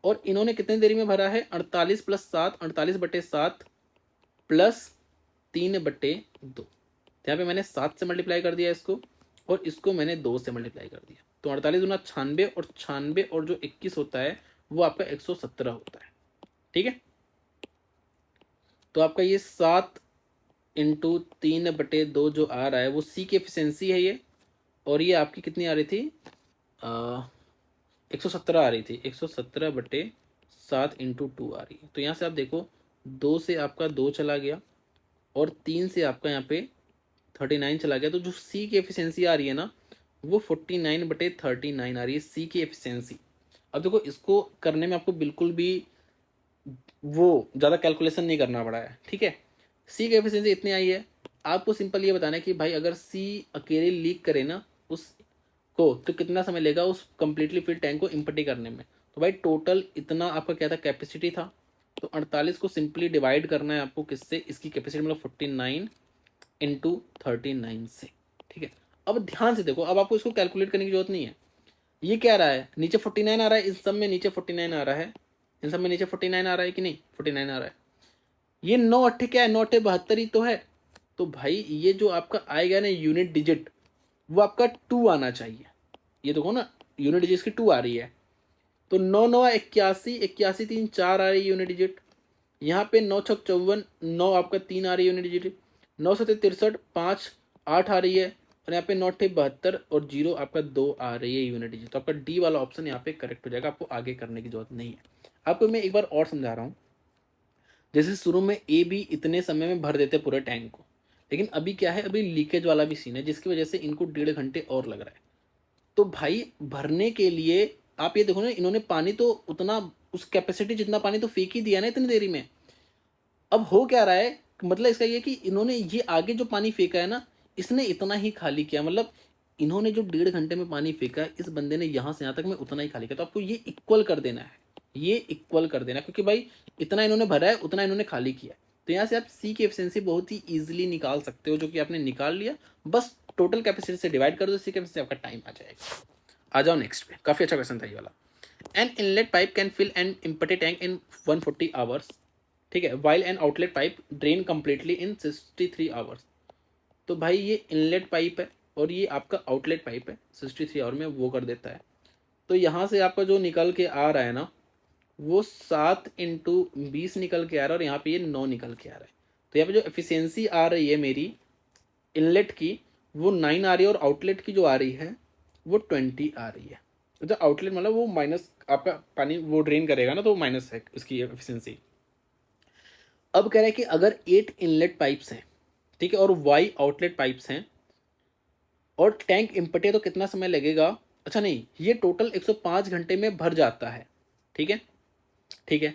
और इन्होंने कितनी देरी में भरा है, 48+7, 48/7 प्लस 3/2। यहाँ पे मैंने 7 से मल्टीप्लाई कर दिया इसको, और इसको मैंने 2 से मल्टीप्लाई कर दिया, तो 48 गुना 96, और 96 और जो 21 होता है वो आपका 117 होता है, ठीक है। तो आपका ये 7 × 3/2 जो आ रहा है वो सी की एफिशिएंसी है ये, और ये आपकी कितनी आ रही थी, 117 आ रही थी, 117/7 × 2 आ रही है। तो यहाँ से आप देखो, 2 से आपका 2 चला गया, और 3 से आपका यहाँ पे 39 चला गया, तो जो सी की एफिशिएंसी आ रही है ना, वो 49/39 आ रही है सी की एफिशिएंसी। अब देखो, इसको करने में आपको बिल्कुल भी वो ज़्यादा कैलकुलेशन नहीं करना पड़ा है, ठीक है। सी की एफिशिएंसी इतनी आई है, आपको सिंपल ये बताना है कि भाई अगर सी अकेले लीक करे ना उसको, तो कितना समय लेगा उस कंप्लीटली फिल टैंक को इम्पटी करने में। तो भाई टोटल इतना आपका क्या था, कैपेसिटी था, तो 48 को सिंपली डिवाइड करना है आपको किससे, इसकी कैपेसिटी मतलब 49 × 39 से, ठीक है। अब ध्यान से देखो, अब आपको इसको कैलकुलेट करने की जरूरत नहीं है। ये क्या रहा है, नीचे 49 आ रहा है, इस सब में नीचे 49 आ रहा है, इन सब में नीचे 49 आ रहा है कि नहीं, 49 आ रहा है। ये 9 8 क्या है, 9 8 72 ही तो है। तो भाई ये जो आपका आएगा ना यूनिट डिजिट, वो आपका 2 आना चाहिए। ये देखो ना, यूनिट डिजिट की 2 आ रही है, तो 9 9 81, 81 3 4 आ रही है यूनिट डिजिट। यहाँ पे 9 6 54, 9 आपका 3 आ रही है यूनिट डिजिट, 9 7 63, 5 8 आ रही है, और यहाँ पे 9 8 72 और 0 आपका 2 आ रही है यूनिट डिजिट। तो आपका डी वाला ऑप्शन यहाँ पे करेक्ट हो जाएगा, आपको आगे करने की जरूरत नहीं है। आपको मैं एक बार और समझा रहा हूँ। जैसे शुरू में ए बी इतने समय में भर देते पूरे टैंक को, लेकिन अभी क्या है, अभी लीकेज वाला भी सीन है, जिसकी वजह से इनको 1.5 घंटे और लग रहा है। तो भाई भरने के लिए आप ये देखो ना, इन्होंने पानी तो उतना, उस कैपेसिटी जितना पानी तो फेंक ही दिया ना इतनी देरी में। अब हो क्या रहा है, मतलब इसका ये कि इन्होंने ये आगे जो पानी फेंका है ना, इसने इतना ही खाली किया। मतलब इन्होंने जो 1.5 घंटे में पानी फेंका है, इस बंदे ने यहाँ से यहाँ तक में उतना ही खाली किया। तो आपको ये इक्वल कर देना है, ये इक्वल कर देना है, क्योंकि भाई इतना इन्होंने भरा है उतना इन्होंने खाली किया है। तो यहाँ से आप सी की एफिशिएंसी बहुत ही ईजिली निकाल सकते हो, जो कि आपने निकाल लिया। बस टोटल कैपेसिटी से डिवाइड कर दो सी कैपेसिटी, आपका टाइम आ जाएगा। आ जाओ नेक्स्ट पे, काफी अच्छा क्वेश्चन था ये वाला। An inlet pipe can fill an empty tank in 140 hours, ठीक है, while an outlet pipe drain completely in 63 hours. तो भाई ये इनलेट पाइप है और ये आपका आउटलेट पाइप है, 63 आवर में वो कर देता है। तो यहाँ से आपका जो निकल के आ रहा है ना, वो 7 × 20 निकल के आ रहा है, और यहाँ पे ये 9 निकल के आ रहा है। तो यहाँ पे जो एफिशिएंसी आ रही है मेरी इनलेट की, वो 9 आ रही है, और आउटलेट की जो आ रही है वो 20 आ रही है। तो आउटलेट मतलब वो माइनस, आपका पानी वो ड्रेन करेगा ना, तो माइनस है उसकी एफिशिएंसी। अब कह रहा है कि अगर 8 इनलेट पाइप्स हैं, ठीक है, और वाई आउटलेट पाइप्स हैं, और टैंक इम्पटे, तो कितना समय लगेगा। अच्छा नहीं, ये टोटल 105 घंटे में भर जाता है, ठीक है, ठीक है।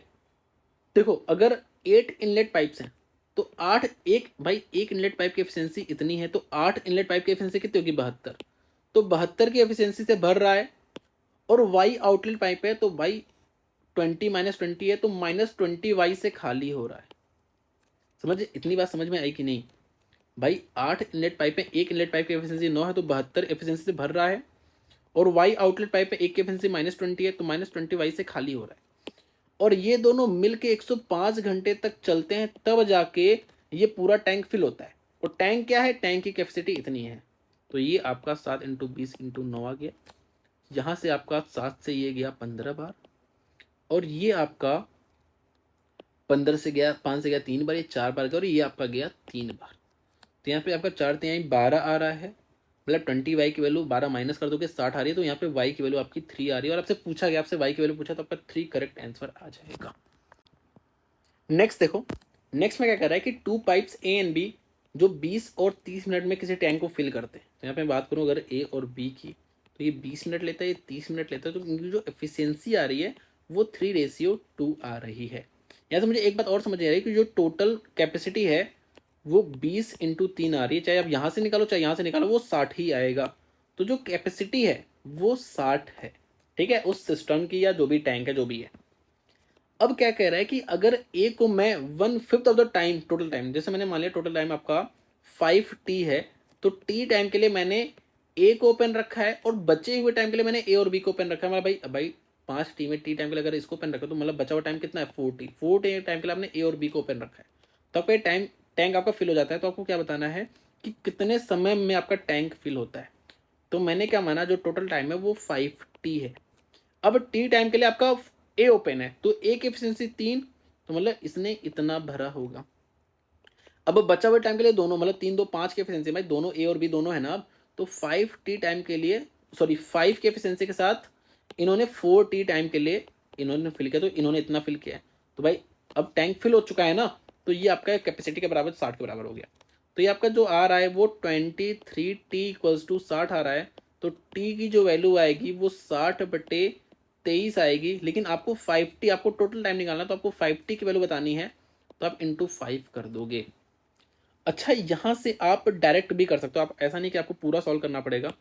देखो अगर 8 इनलेट पाइप्स हैं, तो 8 एक भाई, एक इनलेट पाइप की एफिशिएंसी इतनी है, तो 8 इनलेट पाइप की एफिशिएंसी कितनी होगी, 72। तो 72 की एफिशिएंसी से भर रहा है, और वाई आउटलेट पाइप है, तो भाई 20 - 20 है, तो -20 वाई से खाली हो रहा है। समझ, इतनी बात समझ में आई कि नहीं भाई। 8 इनलेट पाइप है, एक इनलेट पाइप की एफिशिएंसी 9 है, तो 72 एफिशिएंसी से भर रहा है, और वाई आउटलेट पाइप है, एक की एफिशिएंसी -20 है, तो -20 वाई से खाली हो रहा है। और ये दोनों मिलके 105 घंटे तक चलते हैं, तब जाके ये पूरा टैंक फिल होता है। और टैंक क्या है, टैंक की कैपेसिटी इतनी है। तो ये आपका 7 × 20 × 9 आ गया। यहाँ से आपका 7 से ये गया 15 बार, और ये आपका 15 से गया, 5 से गया 3 बार, ये 4 बार गया, और ये आपका गया 3 बार। तो यहाँ पे आपका 4×3 12 आ रहा है। मतलब 20 वाई की वैल्यू 12 माइनस कर दोगे 60 आ रही है, तो यहाँ पे वाई की वैल्यू आपकी 3 आ रही है। और आपसे पूछा गया, आपसे वाई की वैल्यू पूछा, तो आपका 3 करेक्ट आंसर आ जाएगा। नेक्स्ट देखो, नेक्स्ट में क्या कर रहा है कि 2 पाइप्स ए एंड बी जो 20 और 30 मिनट में किसी टैंक को फिल करते हैं। तो यहाँ पे मैं बात करूँ अगर ए और बी की, तो ये 20 मिनट लेता है, ये 30 मिनट लेता है, तो इनकी जो एफिशिएंसी आ रही है वो 3:2 आ रही है। यहाँ से मुझे एक बात और समझ आ रही है कि जो टोटल कैपेसिटी है वो 20 × 3 आ रही है। चाहे आप यहाँ से निकालो चाहे यहाँ से निकालो, वो 60 ही आएगा। तो जो कैपेसिटी है वो 60 है, ठीक है, उस सिस्टम की या जो भी टैंक है जो भी है। अब क्या कह रहा है कि अगर ए को मैं 1/5 of the time, total time, जैसे मैंने मान लिया टोटल टाइम आपका 5t है, तो टी टाइम के लिए मैंने ए को ओपन रखा है, और बचे हुए टाइम के लिए मैंने ए और बी को ओपन रखा है। मतलब भाई 5t में टी टाइम के लिए अगर इसको ओपन रखा, तो मतलब बचा हुआ टाइम कितना है, 4t टाइम के लिए आपने ए और बी को ओपन रखा है। तो आपका टाइम, टैंक आपका फिल हो जाता है। तो आपको क्या बताना है कि कितने समय में आपका टैंक फिल होता है। तो मैंने क्या माना, जो टोटल टाइम है वो 5t है। अब टी टाइम के लिए आपका ए ओपन है, तो ए की एफिशिएंसी 3, तो मतलब इसने इतना भरा होगा। अब बचा हुआ टाइम के लिए दोनों, मतलब 3 2 5 की एफिशिएंसी, भाई दोनों ए और बी दोनों है ना। अब तो 5t टाइम के लिए, सॉरी 5 की एफिशिएंसी के साथ इन्होंने 4t टाइम के लिए इन्होंने फिल किया, तो इन्होंने इतना फिल किया है। तो भाई अब टैंक फिल हो चुका है ना, तो ये आपका कैपेसिटी के बराबर 60 के बराबर हो गया। तो ये आपका जो आ रहा है वो 23t = 60 आ रहा है। तो t की जो वैल्यू आएगी वो 60/23 आएगी। लेकिन आपको 5t, आपको टोटल टाइम निकालना, तो आपको 5t की वैल्यू बतानी है, तो आप इंटू 5 कर दोगे। अच्छा, यहाँ से आप डायरेक्ट भी कर सकते हो, आप ऐसा नहीं कि आपको पूरा सॉल्व करना पड़ेगा।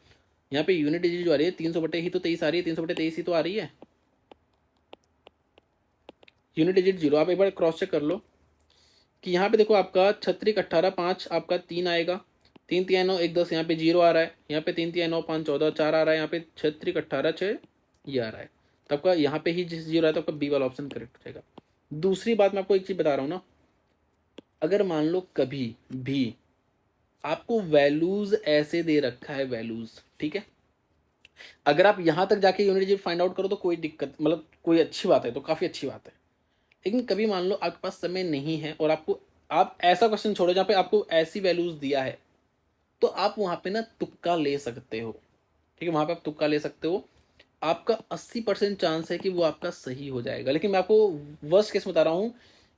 यहाँ पे यूनिट डिजिट जो आ रही है 300/23 आ रही है, 300/23 ही तो आ रही है। यूनिट डिजिट 0, आप एक बार क्रॉस चेक कर लो कि यहाँ पे देखो आपका 36 18 5 आपका 3 आएगा, 3 3 9 1 10, यहाँ पे 0 आ रहा है, यहाँ पे 3 3 9 5 14 4 आ रहा है, यहाँ पे 36 18 6 ये आ रहा है। तो आपका यहाँ पे ही जिस 0 है, तो आपका बी वाला ऑप्शन करेक्ट हो जाएगा। दूसरी बात मैं आपको एक चीज बता रहा हूँ ना, अगर मान लो कभी भी आपको वैल्यूज ऐसे दे रखा है, वैल्यूज, ठीक है, अगर आप यहाँ तक जाके यूनिट डिजिट फाइंड आउट करो तो कोई दिक्कत, मतलब कोई अच्छी बात है, तो काफी अच्छी बात है। लेकिन कभी मान लो आपके पास समय नहीं है, और आपको, आप ऐसा क्वेश्चन छोड़ो जहाँ पे आपको ऐसी वैल्यूज दिया है, तो आप वहां पे ना तुक्का ले सकते हो, ठीक है, वहां पे आप तुक्का ले सकते हो। आपका 80% चांस है कि वो आपका सही हो जाएगा। लेकिन मैं आपको वर्स्ट केस बता रहा हूँ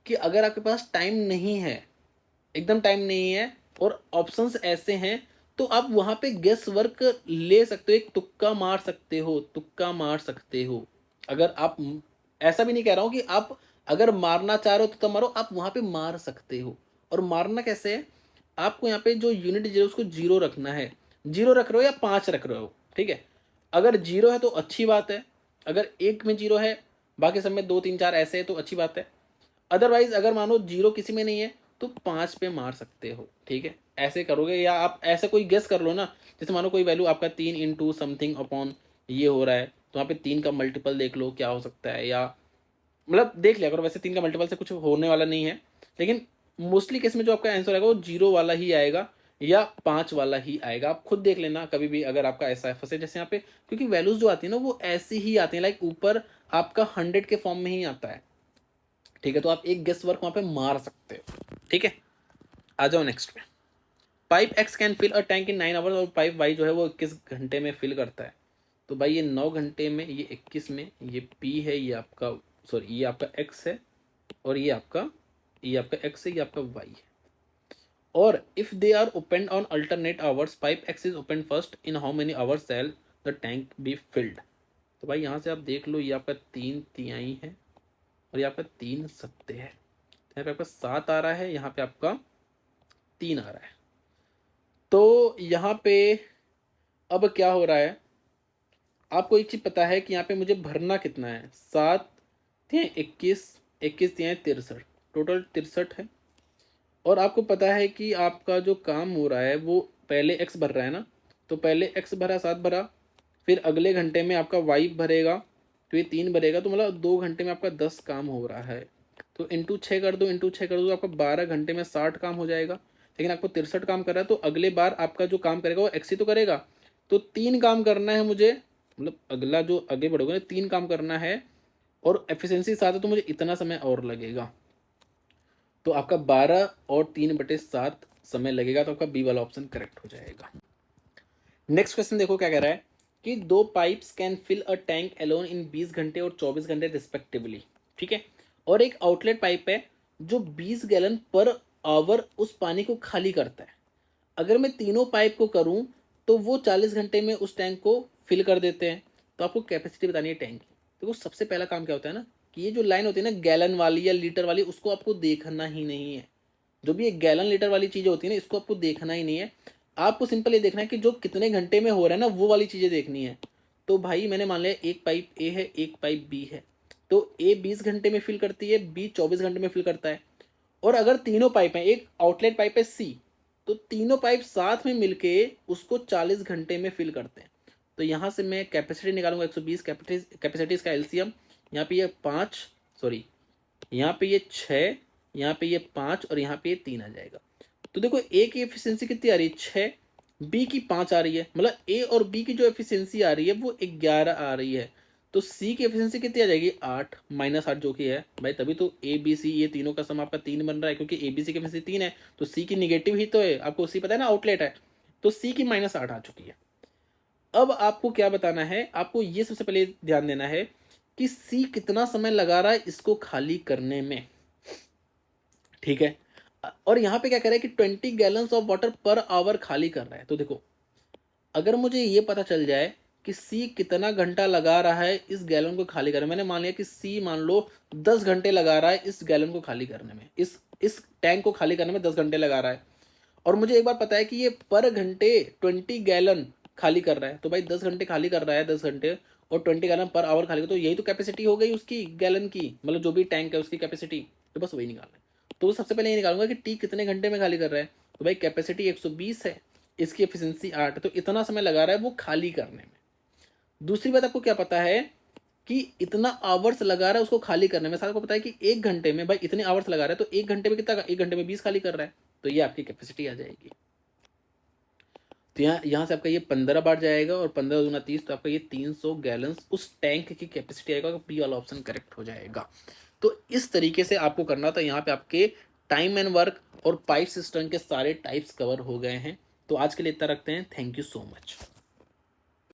कि अगर आपके पास टाइम नहीं है, एकदम टाइम नहीं है, और ऑप्शंस ऐसे हैं, तो आप वहां पे गेस वर्क ले सकते हो, एक तुक्का मार सकते हो, तुक्का मार सकते हो। अगर आप ऐसा भी नहीं कह रहा हूं कि आप अगर मारना चाह रहे हो तो मारो, आप वहां पे मार सकते हो। और मारना कैसे है, आपको यहाँ पे जो यूनिट जीरो उसको जीरो रखना है। जीरो रख रहे हो या 5 रख रहे हो, ठीक है। अगर जीरो है तो अच्छी बात है, अगर एक में जीरो है बाकी सब में 2 3 4 ऐसे है तो अच्छी बात है। अदरवाइज अगर मानो जीरो किसी में नहीं है तो 5 पे मार सकते हो, ठीक है। ऐसे करोगे, या आप ऐसे कोई गेस कर लो ना, जैसे मानो कोई वैल्यू आपका 3 इंटू समथिंग अपॉन ये हो रहा है, तो वहाँ पे 3 का मल्टीपल देख लो क्या हो सकता है, या मतलब देख लिया करो। वैसे 3 का मल्टीपल से कुछ होने वाला नहीं है, लेकिन मोस्टली केस में जो आपका आंसर आएगा वो जीरो वाला ही आएगा या 5 वाला ही आएगा। आप खुद देख लेना कभी भी अगर आपका ऐसा है फंसे, जैसे यहाँ पे क्योंकि वैल्यूज जो आती है ना वो ऐसी ही आती है, लाइक ऊपर आपका 100 के फॉर्म में ही आता है, ठीक है। तो आप एक गेस वर्क वहां पे मार सकते हो, ठीक है। आ जाओ नेक्स्ट में। Pipe X can fill a tank in 9 hours, और पाइप वाई जो है वो 21 घंटे में फिल करता है। तो भाई ये 9 घंटे में, ये 21 में, ये पी है, ये आपका सॉरी ये आपका एक्स है, और ये आपका एक्स है, ये आपका वाई है। और if they are open on alternate hours, pipe X is open first, in how many hours shall the tank be filled. तो भाई यहाँ से आप देख लो, ये आपका 3 तिहाई है और ये आपका 3 सत्ते है। यहाँ पे आपका 7 आ रहा है, यहाँ पे आपका 3 आ रहा है। तो यहाँ पे अब क्या हो रहा है, आपको एक चीज पता है कि यहाँ पे मुझे भरना कितना है, 7 तिहाई 21, 21 तिहाई 63, टोटल 63 है। और आपको पता है कि आपका जो काम हो रहा है वो पहले एक्स भर रहा है ना, तो पहले एक्स भरा, 7 भरा, फिर अगले घंटे में आपका वाई भरेगा, तो ये 3 भरेगा, तो मतलब 2 घंटे में आपका 10 काम हो रहा है। तो इंटू 6 कर दो, इंटू 6 कर दो, तो आपका 12 घंटे में 60 काम हो जाएगा। लेकिन आपको 63 काम कर रहा है, तो अगले बार आपका जो काम करेगा वो एक्स ही तो करेगा। तो 3 काम करना है मुझे, मतलब अगला जो आगे बढ़ोगे ना 3 काम करना है, और एफिशिएंसी 7 है तो मुझे इतना समय और लगेगा। तो आपका 12 और 3/7 समय लगेगा, तो आपका बी वाला ऑप्शन करेक्ट हो जाएगा। नेक्स्ट क्वेश्चन देखो क्या कह रहा है कि 2 pipes can fill a tank alone in 20 घंटे और 24 घंटे रिस्पेक्टिवली, ठीक है। और एक आउटलेट पाइप है जो 20 गैलन पर आवर उस पानी को खाली करता है। अगर मैं तीनों पाइप को करूं तो वो 40 घंटे में उस टैंक को फिल कर देते हैं। तो आपको कैपेसिटी बतानी है टैंक की। तो सबसे पहला काम क्या होता है ना, कि ये जो लाइन होती है ना गैलन वाली या लीटर वाली, उसको आपको देखना ही नहीं है। जो भी एक गैलन लीटर वाली चीजें होती है ना, इसको आपको देखना ही नहीं है। आपको सिंपल ये देखना है कि जो कितने घंटे में हो रहा है ना, वो वाली चीजें देखनी है। तो भाई मैंने मान लिया एक पाइप ए है, एक पाइप बी है, तो ए 20 घंटे में फिल करती है, बी 24 घंटे में फिल करता है। और अगर तीनों पाइप हैं, एक आउटलेट पाइप है सी, तो तीनों पाइप साथ में मिलके उसको 40 घंटे में फिल करते हैं। तो यहां से मैं कैपेसिटी निकालूंगा 120, कैपेसिटी का एलसीएम, यहाँ पे ये 5, सॉरी यहाँ पे ये 6, यहाँ पे ये 5 और यहाँ पे ये 3 आ जाएगा। तो देखो ए की एफिशिएंसी कितनी आ रही है, 6, बी की 5 आ रही है, मतलब ए और बी की जो एफिशिएंसी आ रही है वो 11 आ रही है। तो सी की एफिशिएंसी कितनी आ जाएगी, 8 -8 जो कि है भाई, तभी तो ए बी सी ये तीनों का सम आपका 3 बन रहा है, क्योंकि ए बी सी की एफिशिएंसी 3 है, तो सी की निगेटिव ही तो है, आपको सी पता है ना आउटलेट है, तो सी की -8 आ चुकी है। अब आपको क्या बताना है, आपको ये सबसे पहले ध्यान देना है कि सी कितना समय लगा रहा है इसको खाली करने में, ठीक है। और यहाँ पे क्या कह रहा है कि 20 gallons of water per hour खाली कर रहा है। तो देखो अगर मुझे ये पता चल जाए कि सी कितना घंटा लगा रहा है इस गैलन को खाली करने में, मैंने मान लिया कि सी मान लो 10 घंटे लगा रहा है इस गैलन को खाली करने में, इस टैंक को खाली करने में 10 घंटे लगा रहा है, और मुझे एक बार पता है कि ये पर घंटे 20 गैलन खाली कर रहा है, तो भाई 10 घंटे खाली कर रहा है, 10 घंटे और 20 गैलन पर आवर खाली, तो यही तो कैपेसिटी हो गई उसकी गैलन की, मतलब जो भी टैंक है उसकी कैपेसिटी। तो बस वही निकालना है। तो सबसे पहले ये निकालूंगा कि टी कितने घंटे में खाली कर रहा है। तो भाई कैपेसिटी 120 है, इसकी एफिशिएंसी 8, तो इतना समय लगा रहा है वो खाली करने में। दूसरी बात आपको क्या पता है कि इतना आवर्स लगा रहा है उसको खाली करने में, साथ को पता है कि 1 घंटे में भाई इतने आवर्स लगा रहा है, तो 1 घंटे में कितना, 1 घंटे में 20 खाली कर रहा है, तो ये आपकी कैपेसिटी आ जाएगी। तो यहाँ से आपका ये 15 बार जाएगा, और 15 दूना 30, तो आपका ये 300 गैलन्स उस टैंक की कैपेसिटी आएगा, तो बी वाला ऑप्शन करेक्ट हो जाएगा। तो इस तरीके से आपको करना था। यहाँ पे आपके टाइम एंड वर्क और पाइप सिस्टम के सारे टाइप्स कवर हो गए हैं। तो आज के लिए इतना रखते हैं। Thank you so much.